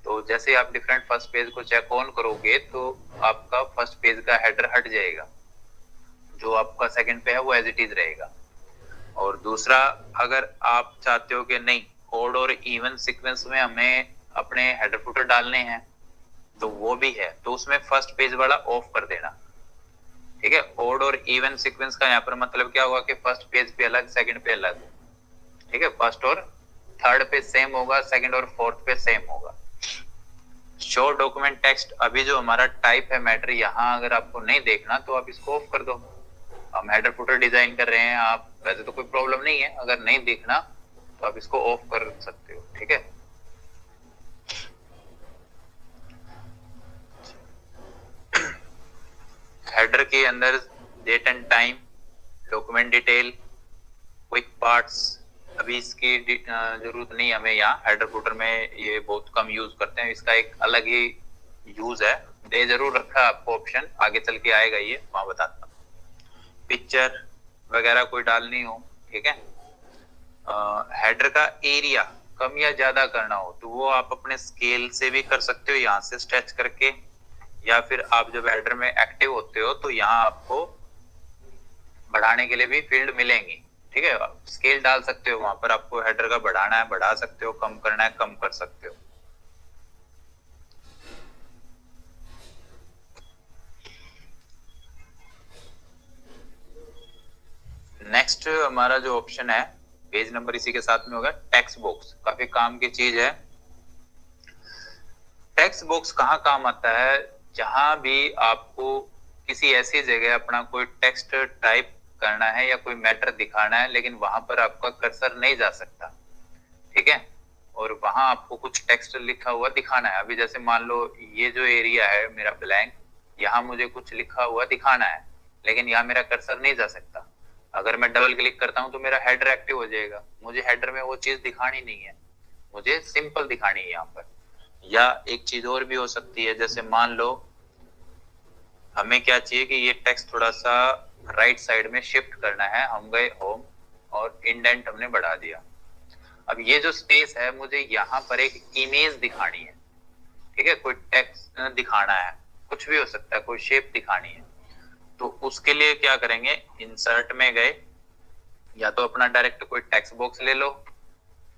तो जैसे आप डिफरेंट फर्स्ट पेज को चेक ऑन करोगे तो आपका फर्स्ट पेज का हेडर हट जाएगा, जो आपका सेकंड पे है वो एज इट इज रहेगा। और दूसरा, अगर आप चाहते हो कि नहीं ऑड और इवन सीक्वेंस में हमें अपने हेडर फुटर डालने हैं, तो वो भी है, तो उसमें फर्स्ट पेज वाला ऑफ कर देना, ठीक है। ऑड और इवन सीक्वेंस का यहाँ पर मतलब क्या होगा कि फर्स्ट पेज पे अलग, सेकंड पे अलग, ठीक है। फर्स्ट और थर्ड पे सेम होगा, सेकंड और फोर्थ पे सेम होगा। शो डॉक्यूमेंट टेक्स्ट, अभी जो हमारा टाइप है मैटर, यहाँ अगर आपको नहीं देखना तो आप इसको ऑफ कर दो। हम हेडर फुटर डिजाइन कर रहे हैं, आप वैसे तो कोई प्रॉब्लम नहीं है, अगर नहीं देखना तो आप इसको ऑफ कर सकते हो, ठीक है। हेडर के अंदर date and time, document detail, quick parts, अभी इसकी जरूरत नहीं हमें यहाँ हेडर फुटर में, ये बहुत कम यूज करते हैं, इसका एक अलग ही यूज है। दे जरूर रखा है आपको ऑप्शन, आगे चल के आएगा ये, वहां बताता हूँ। पिक्चर वगैरह कोई डालनी हो, ठीक है। हेडर का एरिया कम या ज्यादा करना हो तो वो आप अपने स्केल से भी कर सकते हो, यहाँ से स्ट्रेच करके, या फिर आप जब हेडर में एक्टिव होते हो तो यहाँ आपको बढ़ाने के लिए भी फील्ड मिलेंगी, ठीक है। स्केल डाल सकते हो, वहां पर आपको हेडर का बढ़ाना है बढ़ा सकते हो, कम करना है कम कर सकते हो। नेक्स्ट हमारा जो ऑप्शन है, पेज नंबर इसी के साथ में होगा, टेक्स्ट बॉक्स, काफी काम की चीज है। टेक्स्ट बॉक्स कहाँ काम आता है, जहां भी आपको किसी ऐसी जगह अपना कोई टेक्स्ट टाइप करना है या कोई मैटर दिखाना है, लेकिन वहां पर आपका कर्सर नहीं जा सकता, ठीक है। और वहां आपको कुछ टेक्स्ट लिखा हुआ दिखाना है। अभी जैसे मान लो ये जो एरिया है मेरा ब्लैंक, यहाँ मुझे कुछ लिखा हुआ दिखाना है, लेकिन यहाँ मेरा कर्सर नहीं जा सकता। अगर मैं डबल क्लिक करता हूँ तो मेरा हेडर एक्टिव हो जाएगा, मुझे हेडर में वो चीज दिखानी नहीं है, मुझे सिंपल दिखानी है यहाँ पर। या एक चीज और भी हो सकती है, जैसे मान लो हमें क्या चाहिए कि ये टेक्स्ट थोड़ा सा राइट साइड में शिफ्ट करना है, हम गए होम और इंडेंट हमने बढ़ा दिया। अब ये जो स्पेस है, मुझे यहाँ पर एक इमेज दिखानी है, ठीक है, कोई टेक्स्ट दिखाना है, कुछ भी हो सकता है, कोई शेप दिखानी है। तो उसके लिए क्या करेंगे, इंसर्ट में गए, या तो अपना डायरेक्ट कोई टेक्स्ट बॉक्स ले लो,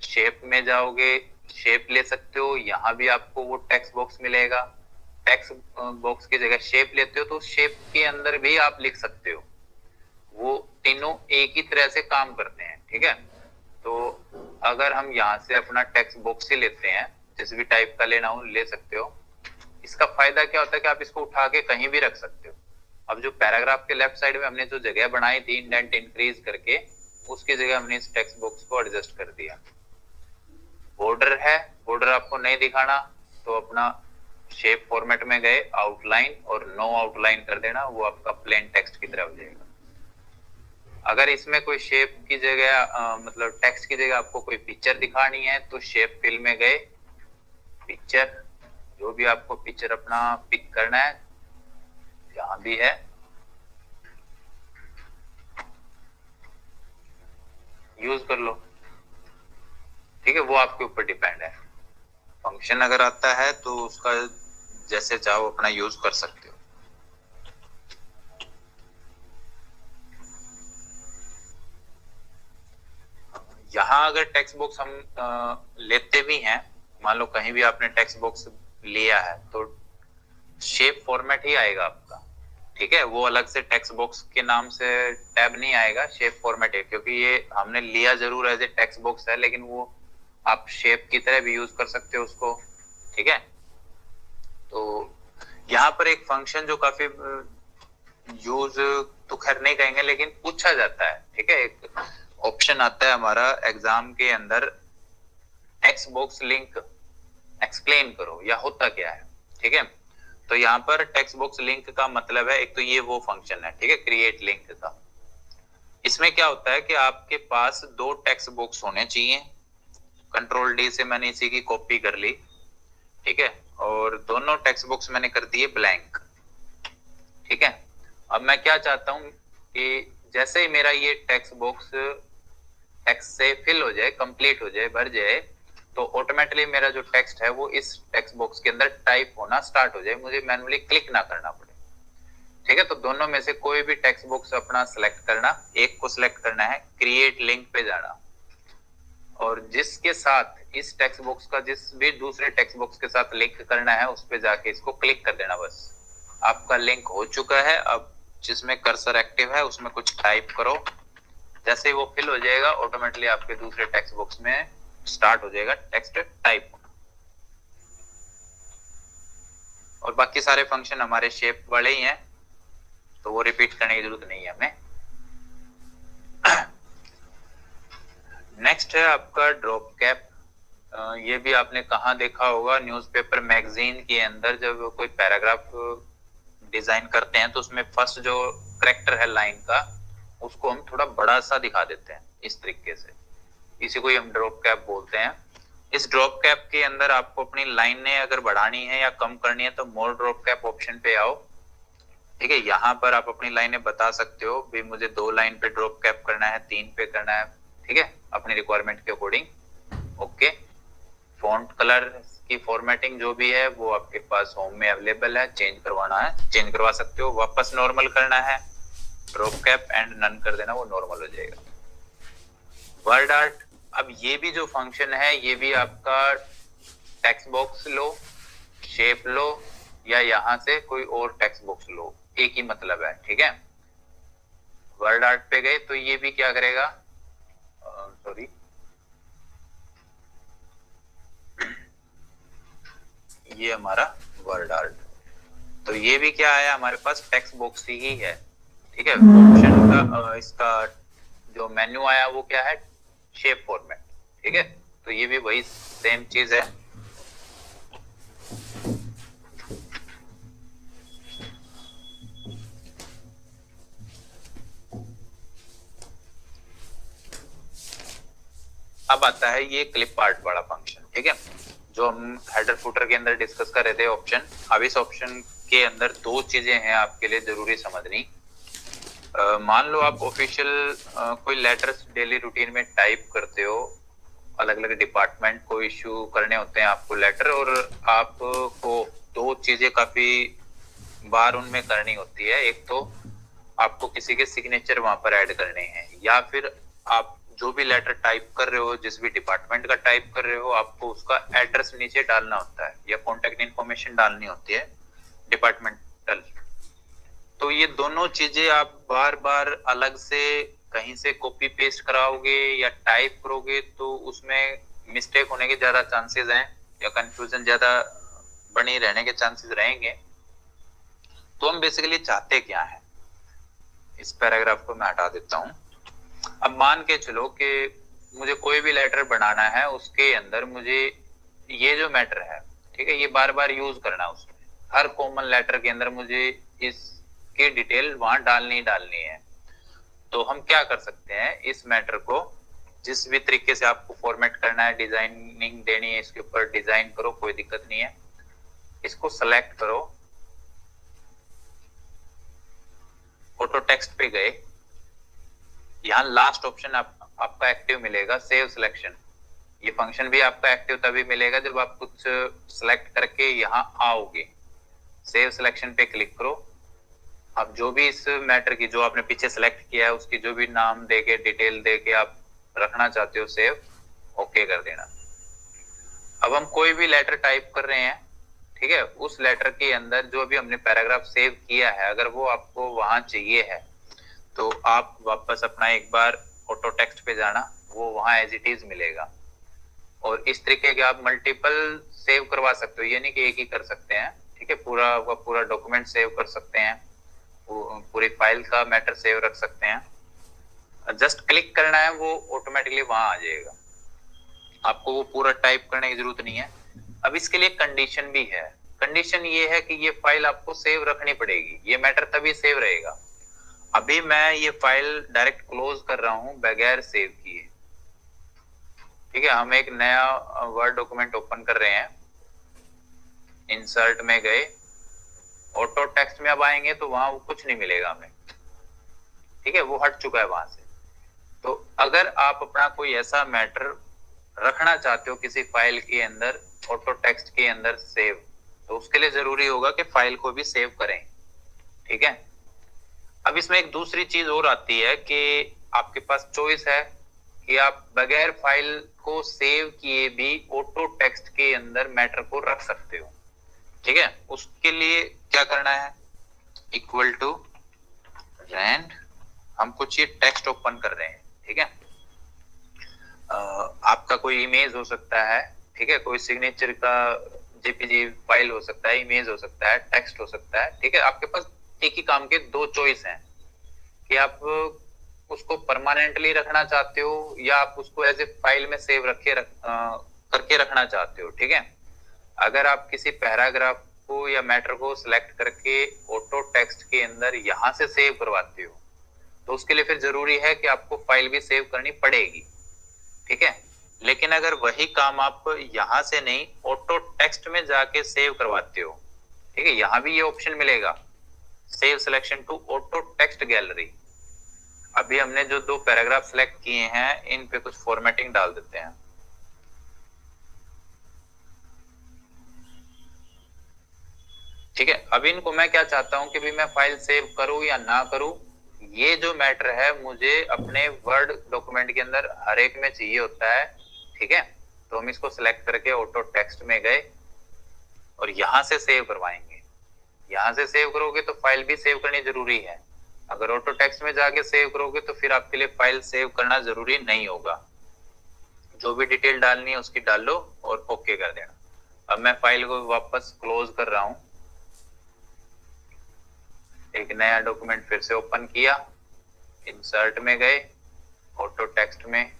शेप में जाओगे, शेप ले सकते हो, यहाँ भी आपको वो टेक्स्ट बॉक्स मिलेगा। टेक्स्ट बॉक्स की जगह शेप लेते हो तो शेप के अंदर भी आप लिख सकते हो, वो तीनों एक ही तरह से काम करते हैं, ठीक है। तो अगर हम यहाँ से अपना टेक्स्ट बॉक्स ही लेते हैं, जिस भी टाइप का लेना हो ले सकते हो। इसका फायदा क्या होता है कि आप इसको उठा के कहीं भी रख सकते हो। अब जो पैराग्राफ के लेफ्ट साइड में हमने जो जगह बनाई थी इंडेंट इंक्रीज करके, उसकी जगह हमने इस टेक्स्ट बॉक्स को एडजस्ट कर दिया। बॉर्डर है, बॉर्डर आपको नहीं दिखाना तो अपना शेप फॉर्मेट में गए, आउटलाइन और नो आउटलाइन कर देना, वो आपका प्लेन टेक्स्ट की तरह हो जाएगा। अगर इसमें कोई शेप की जगह मतलब टेक्स्ट की जगह आपको कोई पिक्चर दिखानी है तो शेप फिल में गए, पिक्चर, जो भी आपको पिक्चर अपना पिक करना है जहां भी है, यूज कर लो, ठीक है। वो आपके ऊपर डिपेंड है, फंक्शन अगर आता है तो उसका जैसे चाहो अपना यूज कर सकते हो। यहाँ अगर टेक्स्ट बॉक्स हम लेते भी हैं, मान लो कहीं भी आपने टेक्स्ट बॉक्स लिया है तो शेप फॉर्मेट ही आएगा आपका, ठीक है। वो अलग से टेक्स्ट बॉक्स के नाम से टैब नहीं आएगा, शेप फॉर्मेट है, क्योंकि ये हमने लिया जरूर एज ए टेक्स्ट बॉक्स है, लेकिन वो आप शेप की तरह भी यूज कर सकते हो उसको, ठीक है। तो यहाँ पर एक फंक्शन जो काफी यूज तो खैर नहीं कहेंगे लेकिन पूछा जाता है, ठीक है, एक ऑप्शन आता है हमारा एग्जाम के अंदर, टेक्स्ट बॉक्स लिंक एक्सप्लेन करो या होता क्या है, ठीक है। तो यहाँ पर टेक्स्ट बॉक्स लिंक का मतलब है, एक तो ये वो फंक्शन है, ठीक है, क्रिएट लिंक का। इसमें क्या होता है कि आपके पास दो टेक्स्ट बॉक्स होने चाहिए। कंट्रोल डी से मैंने इसी की कॉपी कर ली, ठीक है, और दोनों टेक्स्ट बॉक्स मैंने कर दिए ब्लैंक, ठीक है। अब मैं क्या चाहता हूं कि जैसे ही मेरा ये टेक्स्ट बॉक्स टेक्स्ट से फिल हो जाए, कंप्लीट हो जाए, भर जाए, तो ऑटोमेटिकली मेरा जो टेक्स्ट है वो इस टेक्स्ट बॉक्स के अंदर टाइप होना स्टार्ट हो जाए, मुझे मैन्युअली क्लिक ना करना पड़े, ठीक है। तो दोनों में से कोई भी टेक्स्ट बॉक्स अपना सिलेक्ट करना, एक को सिलेक्ट करना है, क्रिएट लिंक पे जाना, और जिसके साथ इस टेक्स्ट बॉक्स का जिस भी दूसरे टेक्स्ट बॉक्स के साथ लिंक करना है उस पे जाके इसको क्लिक कर देना, बस आपका लिंक हो चुका है। अब जिसमें कर्सर एक्टिव है उसमें कुछ टाइप करो, जैसे ही वो फिल हो जाएगा ऑटोमेटिकली आपके दूसरे टेक्स्ट बॉक्स में स्टार्ट हो जाएगा टेक्स्ट टाइप। और बाकी सारे फंक्शन हमारे शेप वाले ही हैं, तो वो रिपीट करने की जरूरत नहीं है हमें। नेक्स्ट है आपका ड्रॉप कैप। ये भी आपने कहाँ देखा होगा, न्यूज़पेपर मैगजीन के अंदर जब कोई पैराग्राफ डिजाइन करते हैं तो उसमें फर्स्ट जो करेक्टर है लाइन का, उसको हम थोड़ा बड़ा सा दिखा देते हैं इस तरीके से, इसी को ही हम ड्रॉप कैप बोलते हैं। इस ड्रॉप कैप के अंदर आपको अपनी लाइनें अगर बढ़ानी है या कम करनी है तो मोर ड्रॉप कैप ऑप्शन पे आओ, ठीक है। यहाँ पर आप अपनी लाइनें बता सकते हो, भी मुझे 2 लाइन पे ड्रॉप कैप करना है, 3 पे करना है, ठीक है, अपनी रिक्वायरमेंट के अकॉर्डिंग। ओके, फॉन्ट कलर की फॉर्मेटिंग जो भी है वो आपके पास होम में अवेलेबल है, चेंज करवाना है चेंज करवा सकते हो, वापस नॉर्मल करना है ड्रॉप कैप एंड नन कर देना, वो नॉर्मल हो जाएगा। वर्ड आर्ट, अब ये भी जो फंक्शन है ये भी आपका टेक्स्ट बॉक्स लो, शेप लो, या यहां से कोई और टेक्स्ट बॉक्स लो, एक ही मतलब है, ठीक है। वर्ड आर्ट पे गए तो ये भी क्या करेगा, सॉरी ये हमारा वर्ड आर्ट, तो ये भी क्या है हमारे पास टेक्स्ट बॉक्स ही है, ठीक है। ऑप्शन का इसका जो मेन्यू आया वो क्या है, शेप फॉर्मेट, ठीक है। तो ये भी वही सेम चीज है। अब आता है ये क्लिप आर्ट वाला फंक्शन, ठीक है, जो हम हेडर फुटर के अंदर डिस्कस कर रहे थे ऑप्शन। अब इस ऑप्शन के अंदर 2 चीजें हैं आपके लिए जरूरी समझनी। मान लो आप ऑफिशियल कोई लेटर्स डेली रूटीन में टाइप करते हो, अलग अलग डिपार्टमेंट को इश्यू करने होते हैं आपको लेटर, और आपको 2 चीजें काफी बार उनमें करनी होती है, एक तो आपको किसी के सिग्नेचर वहां पर ऐड करने हैं, या फिर आप जो भी लेटर टाइप कर रहे हो, जिस भी डिपार्टमेंट का टाइप कर रहे हो, आपको उसका एड्रेस नीचे डालना होता है या कॉन्टेक्ट इन्फॉर्मेशन डालनी होती है डिपार्टमेंटल। तो ये दोनों चीजें आप बार बार अलग से कहीं से कॉपी पेस्ट कराओगे या टाइप करोगे तो उसमें मिस्टेक होने के ज्यादा चांसेस हैं, या कंफ्यूजन ज्यादा बनी रहने के चांसेस रहेंगे। तो हम बेसिकली चाहते क्या है, इस पैराग्राफ को मैं हटा देता हूं। अब मान के चलो कि मुझे कोई भी लेटर बनाना है, उसके अंदर मुझे ये जो मैटर है, ठीक है, ये बार बार यूज करना है, उसमें हर कॉमन लेटर के अंदर मुझे इसकी डिटेल वहां डालनी है। तो हम क्या कर सकते हैं, इस मैटर को जिस भी तरीके से आपको फॉर्मेट करना है, डिजाइनिंग देनी है, इसके ऊपर डिजाइन करो, कोई दिक्कत नहीं है। इसको सेलेक्ट करो, ऑटो टेक्स्ट पे गए, यहाँ लास्ट ऑप्शन आपका एक्टिव मिलेगा, सेव सिलेक्शन। ये फंक्शन भी आपका एक्टिव तभी मिलेगा जब आप कुछ सिलेक्ट करके यहाँ आओगे। सेव सिलेक्शन पे क्लिक करो। अब जो भी इस मैटर की जो आपने पीछे सिलेक्ट किया है उसकी जो भी नाम देके डिटेल देके आप रखना चाहते हो, सेव ओके कर देना। अब हम कोई भी लेटर टाइप कर रहे हैं, ठीक है, उस लेटर के अंदर जो भी हमने पैराग्राफ सेव किया है, अगर वो आपको वहां चाहिए है तो आप वापस अपना एक बार ऑटो टेक्स्ट पे जाना, वो वहां एज इट इज मिलेगा। और इस तरीके के आप मल्टीपल सेव करवा सकते हो, ये नहीं कि एक ही कर सकते हैं, ठीक है। पूरा डॉक्यूमेंट सेव कर सकते हैं, पूरी फाइल का मैटर सेव रख सकते हैं। जस्ट क्लिक करना है, वो ऑटोमेटिकली वहां आ जाएगा, आपको वो पूरा टाइप करने की जरूरत नहीं है। अब इसके लिए कंडीशन भी है। कंडीशन ये है कि ये फाइल आपको सेव रखनी पड़ेगी, ये मैटर तभी सेव रहेगा। अभी मैं ये फाइल डायरेक्ट क्लोज कर रहा हूं बगैर सेव किए, ठीक है। हम एक नया वर्ड डॉक्यूमेंट ओपन कर रहे हैं, इंसर्ट में गए, ऑटो टेक्स्ट में अब आएंगे तो वहां वो कुछ नहीं मिलेगा हमें, ठीक है, वो हट चुका है वहां से। तो अगर आप अपना कोई ऐसा मैटर रखना चाहते हो किसी फाइल के अंदर, ऑटो टेक्स्ट के अंदर सेव, तो उसके लिए जरूरी होगा कि फाइल को भी सेव करें, ठीक है। अब इसमें एक दूसरी चीज और आती है कि आपके पास चॉइस है कि आप बगैर फाइल को सेव किए भी ऑटो टेक्स्ट के अंदर मैटर को रख सकते हो, ठीक है। उसके लिए क्या करना है, इक्वल टू रैंड, हम कुछ ये टेक्स्ट ओपन कर रहे हैं, ठीक है। आपका कोई इमेज हो सकता है, ठीक है, कोई सिग्नेचर का जेपीजी फाइल हो सकता है, इमेज हो सकता है, टेक्स्ट हो सकता है, ठीक है। आपके पास एक ही काम के दो चॉइस हैं कि आप उसको परमानेंटली रखना चाहते हो या आप उसको एज ए फाइल में सेव करके रखना चाहते हो, ठीक है। अगर आप किसी पैराग्राफ को या मैटर को सिलेक्ट करके ऑटो टेक्स्ट के अंदर यहां से सेव करवाते हो, तो उसके लिए फिर जरूरी है कि आपको फाइल भी सेव करनी पड़ेगी, ठीक है। लेकिन अगर वही काम आप यहां से नहीं ऑटो टेक्स्ट में जाके सेव करवाते हो, ठीक है, यहां भी ये ऑप्शन मिलेगा, save selection to auto text gallery. अभी हमने जो दो पैराग्राफ सिलेक्ट किए हैं इन पे कुछ फॉर्मेटिंग डाल देते हैं, ठीक है। अब इनको मैं क्या चाहता हूं कि भी मैं फाइल सेव करूं या ना करूं, ये जो मैटर है मुझे अपने वर्ड डॉक्यूमेंट के अंदर हर एक में चाहिए होता है, ठीक है। तो हम इसको सिलेक्ट करके ऑटो टेक्स्ट में गए और यहां से सेव करवाएंगे। यहां से सेव करोगे तो फाइल भी सेव करनी जरूरी है, अगर ऑटो टेक्स्ट में जाके सेव करोगे तो फिर आपके लिए फाइल सेव करना जरूरी नहीं होगा। जो भी डिटेल डालनी है उसकी डाल लो और ओके कर देना। अब मैं फाइल को वापस क्लोज कर रहा हूं, एक नया डॉक्यूमेंट फिर से ओपन किया, इंसर्ट में गए, ऑटो टेक्स्ट में,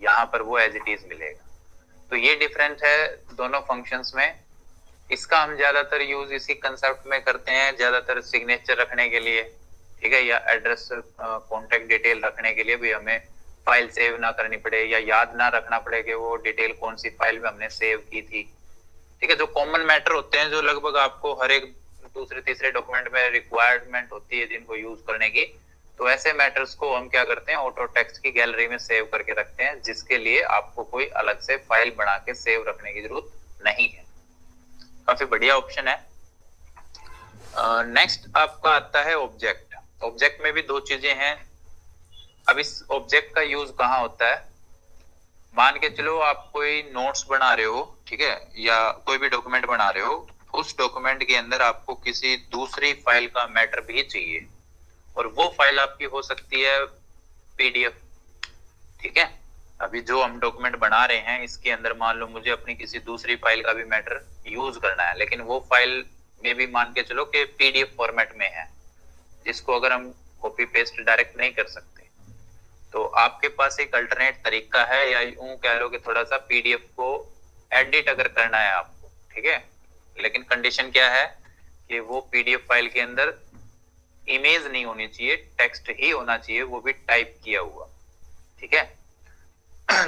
यहां पर वो एज इट इज मिलेगा। तो ये डिफरेंस है दोनों फंक्शंस में। इसका हम ज्यादातर यूज इसी कंसेप्ट में करते हैं, ज्यादातर सिग्नेचर रखने के लिए, ठीक है, या एड्रेस कॉन्टेक्ट डिटेल रखने के लिए भी हमें फाइल सेव ना करनी पड़े या याद ना रखना पड़े कि वो डिटेल कौन सी फाइल में हमने सेव की थी, ठीक है। जो कॉमन मैटर होते हैं जो लगभग आपको हर एक दूसरे तीसरे डॉक्यूमेंट में रिक्वायरमेंट होती है जिनको यूज करने की, तो ऐसे मैटर्स को हम क्या करते हैं ऑटो टेक्स्ट की गैलरी में सेव करके रखते हैं, जिसके लिए आपको कोई अलग से फाइल बना के सेव रखने की जरूरत नहीं है। काफी बढ़िया ऑप्शन है। नेक्स्ट आपका आता है ऑब्जेक्ट। ऑब्जेक्ट में भी दो चीजें हैं। अब इस ऑब्जेक्ट का यूज कहाँ होता है, मान के चलो आप कोई नोट्स बना रहे हो, ठीक है, या कोई भी डॉक्यूमेंट बना रहे हो, उस डॉक्यूमेंट के अंदर आपको किसी दूसरी फाइल का मैटर भी चाहिए और वो फाइल आपकी हो सकती है पीडीएफ, ठीक है। अभी जो हम डॉक्यूमेंट बना रहे हैं इसके अंदर मान लो मुझे अपनी किसी दूसरी फाइल का भी मैटर यूज करना है, लेकिन वो फाइल में भी मान के चलो कि पीडीएफ फॉर्मेट में है, जिसको अगर हम कॉपी पेस्ट डायरेक्ट नहीं कर सकते, तो आपके पास एक अल्टरनेट तरीका है, या यूं कह लो कि थोड़ा सा पीडीएफ को एडिट अगर करना है आपको, ठीक है, लेकिन कंडीशन क्या है कि वो पीडीएफ फाइल के अंदर इमेज नहीं होनी चाहिए, टेक्स्ट ही होना चाहिए, वो भी टाइप किया हुआ, ठीक है।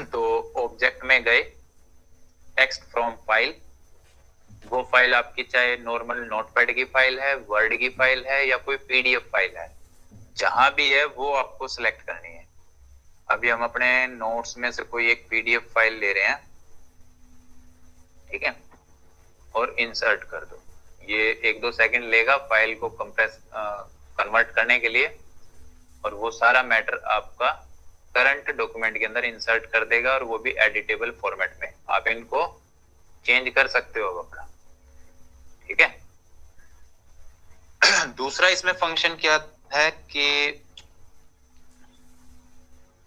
तो ऑब्जेक्ट में गए, टेक्स्ट फ्रॉम फाइल, वो फाइल आपकी चाहे नॉर्मल नोटपैड की फाइल है, वर्ड की फाइल है या कोई पीडीएफ फाइल है, जहां भी है वो आपको सिलेक्ट करनी है। अभी हम अपने नोट्स में से कोई एक पीडीएफ फाइल ले रहे हैं, ठीक है, और इंसर्ट कर दो। ये 1-2 सेकंड लेगा फाइल को कंप्रेस कन्वर्ट करने के लिए, और वो सारा मैटर आपका करंट डॉक्यूमेंट के अंदर इंसर्ट कर देगा, और वो भी एडिटेबल फॉर्मेट में। आप इनको चेंज कर सकते हो अपना, ठीक है। दूसरा इसमें फंक्शन क्या है कि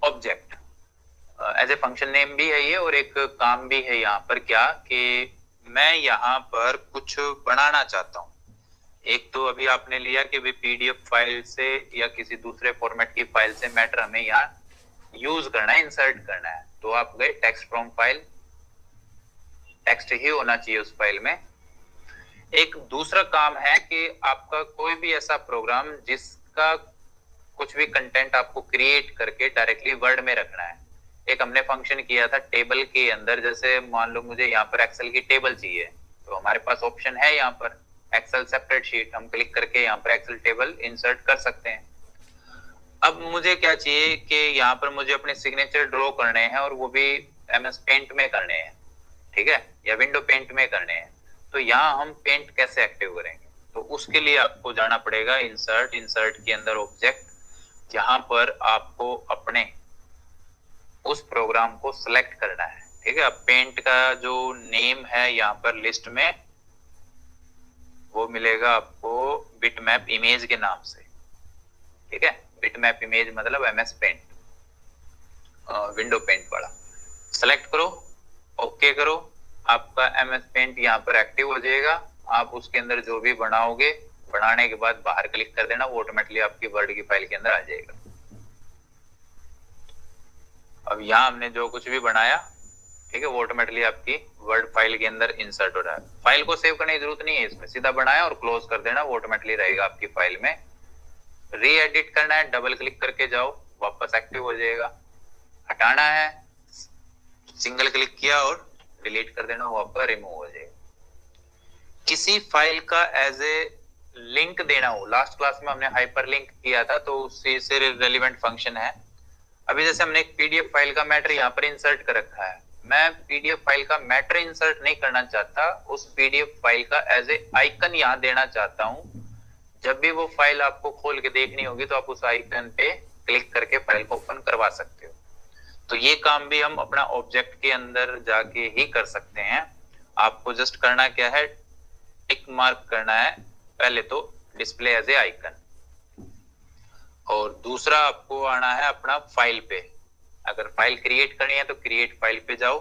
object as a function name भी है ये, और एक काम भी है यहाँ पर, क्या कि मैं यहाँ पर कुछ बनाना चाहता हूँ, एक तो अभी आपने लिया कि भी पीडीएफ फाइल से या किसी दूसरे फॉर्मेट की फाइल से मैटर हमें यहाँ यूज करना है, इंसर्ट करना है, तो आप गए टेक्स्ट फ्रॉम फाइल, टेक्स्ट ही होना चाहिए उस फाइल में। एक दूसरा काम है कि आपका कोई भी ऐसा प्रोग्राम जिसका कुछ भी कंटेंट आपको क्रिएट करके डायरेक्टली वर्ड में रखना है। एक हमने फंक्शन किया था टेबल के अंदर, जैसे मान लो मुझे यहाँ पर एक्सेल की टेबल चाहिए, तो हमारे पास ऑप्शन है यहाँ पर एक्सेल सेपरेट शीट, हम क्लिक करके यहाँ पर एक्सेल टेबल इंसर्ट कर सकते हैं। अब मुझे क्या चाहिए कि यहाँ पर मुझे अपने सिग्नेचर ड्रॉ करने हैं और वो भी एमएस पेंट में करने हैं, ठीक है, या विंडो पेंट में करने हैं। तो यहाँ हम पेंट कैसे एक्टिव करेंगे, तो उसके लिए आपको जाना पड़ेगा इंसर्ट, इंसर्ट के अंदर ऑब्जेक्ट, जहां पर आपको अपने उस प्रोग्राम को सिलेक्ट करना है, ठीक है। अब पेंट का जो नेम है यहाँ पर लिस्ट में वो मिलेगा आपको बिटमैप इमेज के नाम से, ठीक है। बिटमैप इमेज मतलब एमएस पेंट, विंडो पेंट वाला। सेलेक्ट करो, ओके करो, आपका एमएस पेंट यहाँ पर एक्टिव हो जाएगा। आप उसके अंदर जो भी बनाओगे, बनाने के बाद बाहर क्लिक कर देना, वो ऑटोमेटिकली आपकी वर्ड की फाइल के अंदर आ जाएगा। अब यहाँ हमने जो कुछ भी बनाया, ठीक है, वो ऑटोमेटिकली आपकी वर्ड फाइल के अंदर इंसर्ट हो रहा है। फाइल को सेव करने की जरूरत नहीं है इसमें, सीधा बनाया और क्लोज कर देना, वो ऑटोमेटिकली रहेगा आपकी फाइल में। री एडिट करना है, डबल क्लिक करके जाओ, वापस एक्टिव हो जाएगा। हटाना है, सिंगल क्लिक किया और डिलीट कर देना, वो आपका रिमूव हो जाएगा। किसी फाइल का एज ए लिंक देना हो, लास्ट क्लास में हमने हाइपर लिंक किया था, तो उसी से रिलेवेंट फंक्शन है। अभी जैसे हमने एक पीडीएफ फाइल का मैटर यहाँ पर इंसर्ट कर रखा है, मैं पीडीएफ फाइल का मैटर इंसर्ट नहीं करना चाहता, उस पीडीएफ फाइल का एज ए आइकन यहाँ देना चाहता हूँ। जब भी वो फाइल आपको खोल के देखनी होगी तो आप उस आइकन पे क्लिक करके फाइल को ओपन करवा सकते हो। तो ये काम भी हम अपना ऑब्जेक्ट के अंदर जाके ही कर सकते हैं। आपको जस्ट करना क्या है, टिक मार्क करना है पहले तो डिस्प्ले एज ए आइकन, और दूसरा आपको आना है अपना फाइल पे। अगर फाइल क्रिएट करनी है तो क्रिएट फाइल पे जाओ,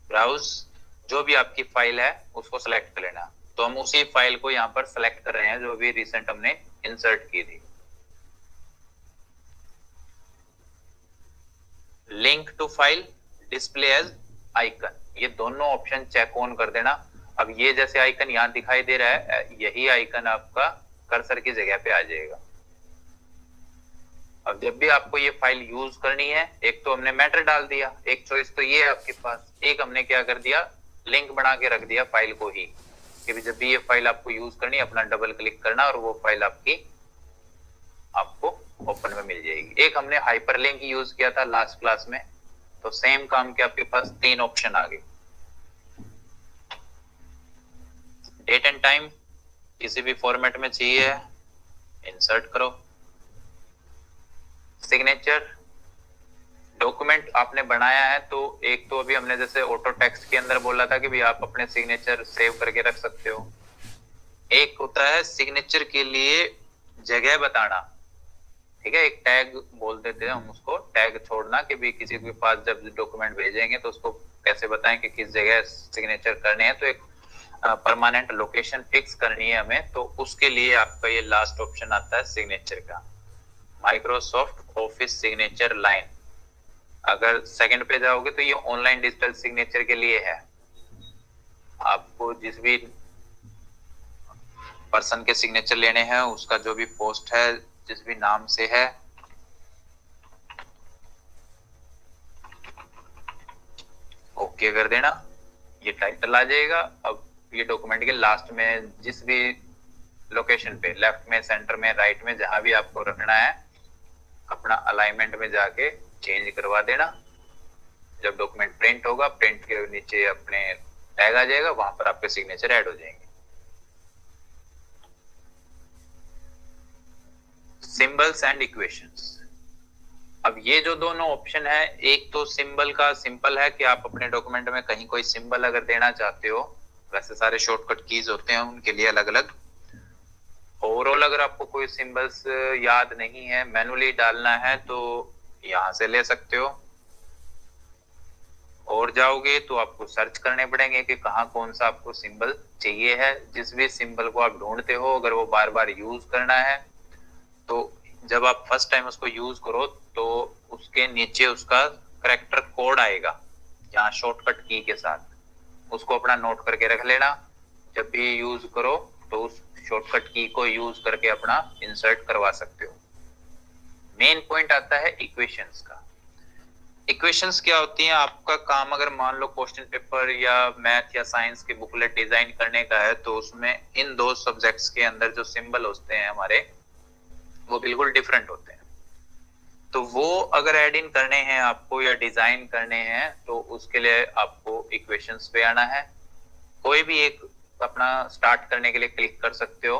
ब्राउज, जो भी आपकी फाइल है उसको सिलेक्ट कर लेना। तो हम उसी फाइल को यहाँ पर सिलेक्ट कर रहे हैं जो भी रिसेंट हमने इंसर्ट की थी। Link to file, display as icon, ये दोनों ऑप्शन चेक ऑन कर देना। अब ये जैसे आइकन यहाँ दिखाई दे रहा है, यही आइकन आपका कर्सर की जगह पे आ जाएगा। अब जब भी आपको ये फाइल यूज करनी है, एक तो हमने मैटर डाल दिया, एक चॉइस तो ये है आपके पास, एक हमने क्या कर दिया, लिंक बना के रख दिया फाइल को ही, कि जब भी ये फाइल आपको यूज करनी है अपना डबल क्लिक करना और वो फाइल आपको ओपन में मिल जाएगी। एक हमने हाइपर लिंक यूज किया था लास्ट क्लास में, तो सेम काम के आपके पास 3 ऑप्शन आ गए। डेट एंड टाइम किसी भी फॉर्मेट में चाहिए, इंसर्ट करो। सिग्नेचर, डॉक्यूमेंट आपने बनाया है तो एक तो अभी हमने जैसे ऑटो टेक्स्ट के अंदर बोला था कि भी आप अपने सिग्नेचर सेव करके रख सकते हो। एक होता है सिग्नेचर के लिए जगह बताना, ठीक है, एक टैग बोल देते हैं हम उसको, टैग छोड़ना कि भी किसी के पास जब डॉक्यूमेंट भेजेंगे तो उसको कैसे बताएं कि किस जगह सिग्नेचर करने हैं। तो एक परमानेंट लोकेशन फिक्स करनी है हमें, तो उसके लिए आपका ये लास्ट ऑप्शन आता है सिग्नेचर का, माइक्रोसॉफ्ट ऑफिस सिग्नेचर लाइन। अगर सेकंड पे जाओगे तो ये ऑनलाइन डिजिटल सिग्नेचर के लिए है। आपको जिस भी पर्सन के सिग्नेचर लेने हैं, उसका जो भी पोस्ट है, जिस भी नाम से है, ओके कर देना, ये टाइटल आ जाएगा। अब ये डॉक्यूमेंट के लास्ट में जिस भी लोकेशन पे, लेफ्ट में, सेंटर में, राइट में, जहां भी आपको रखना है, अपना अलाइनमेंट में जाके चेंज करवा देना। जब डॉक्यूमेंट प्रिंट होगा, प्रिंट के नीचे अपने टैग आ जाएगा, वहां पर आपके सिग्नेचर ऐड हो जाएंगे। सिंबल्स एंड इक्वेशंस, अब ये जो दोनों ऑप्शन है, एक तो सिंबल का सिंपल है कि आप अपने डॉक्यूमेंट में कहीं कोई सिंबल अगर देना चाहते हो, वैसे सारे शॉर्टकट कीज होते हैं उनके लिए अलग अलग। ओवरऑल अगर आपको कोई सिंबल्स याद नहीं है, मैनुअली डालना है, तो यहां से ले सकते हो। और जाओगे तो आपको सर्च करने पड़ेंगे कि कहाँ कौन सा आपको सिंबल चाहिए है। जिस भी सिंबल को आप ढूंढते हो अगर वो बार बार यूज करना है तो जब आप फर्स्ट टाइम उसको यूज करो तो उसके नीचे उसका करेक्टर कोड आएगा यहाँ शॉर्टकट की के साथ, उसको अपना नोट करके रख लेना। जब भी यूज करो तो उस शॉर्टकट की को यूज करके अपना इंसर्ट करवा सकते हो। मेन पॉइंट आता है इक्वेशंस का। इक्वेशंस क्या होती हैं? आपका काम अगर मान लो क्वेश्चन पेपर या मैथ या साइंस के बुकलेट डिजाइन करने का है तो उसमें इन दो सब्जेक्ट्स के अंदर जो सिंबल होते हैं हमारे वो बिल्कुल डिफरेंट होते हैं। तो वो अगर ऐड इन करने हैं आपको या डिजाइन करने हैं तो उसके लिए आपको इक्वेशंस पे आना है। कोई भी एक अपना स्टार्ट करने के लिए क्लिक कर सकते हो।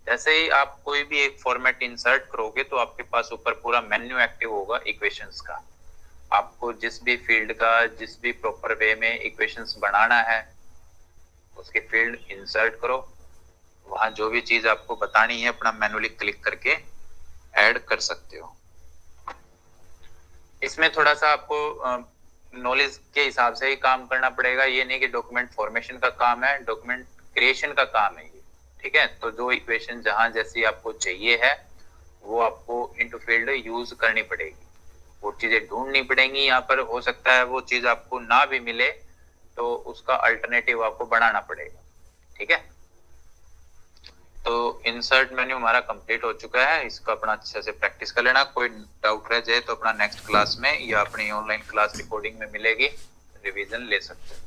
जैसे ही आप कोई भी एक फॉर्मेट इंसर्ट करोगे तो आपके पास ऊपर पूरा मेन्यू एक्टिव होगा इक्वेशंस का। आपको जिस भी फील्ड का जिस भी प्रॉपर वे में इक्वेशंस बनाना है उसके फील्ड इंसर्ट करो, वहां जो भी चीज आपको बतानी है अपना मैनुअली क्लिक करके ऐड कर सकते हो। इसमें थोड़ा सा आपको नॉलेज के हिसाब से ही काम करना पड़ेगा। ये नहीं कि डॉक्यूमेंट फॉर्मेशन का काम है, डॉक्यूमेंट क्रिएशन का काम है ये। ठीक है, तो जो इक्वेशन जहां जैसी आपको चाहिए है वो आपको इनटू फील्ड यूज करनी पड़ेगी, वो चीजें ढूंढनी पड़ेंगी। यहाँ पर हो सकता है वो चीज आपको ना भी मिले तो उसका अल्टरनेटिव आपको बनाना पड़ेगा। ठीक है, तो इंसर्ट मेन्यू हमारा कंप्लीट हो चुका है। इसको अपना अच्छे से प्रैक्टिस कर लेना। कोई डाउट रह जाए तो अपना नेक्स्ट क्लास में या अपनी ऑनलाइन क्लास रिकॉर्डिंग में मिलेगी, रिवीजन ले सकते हो।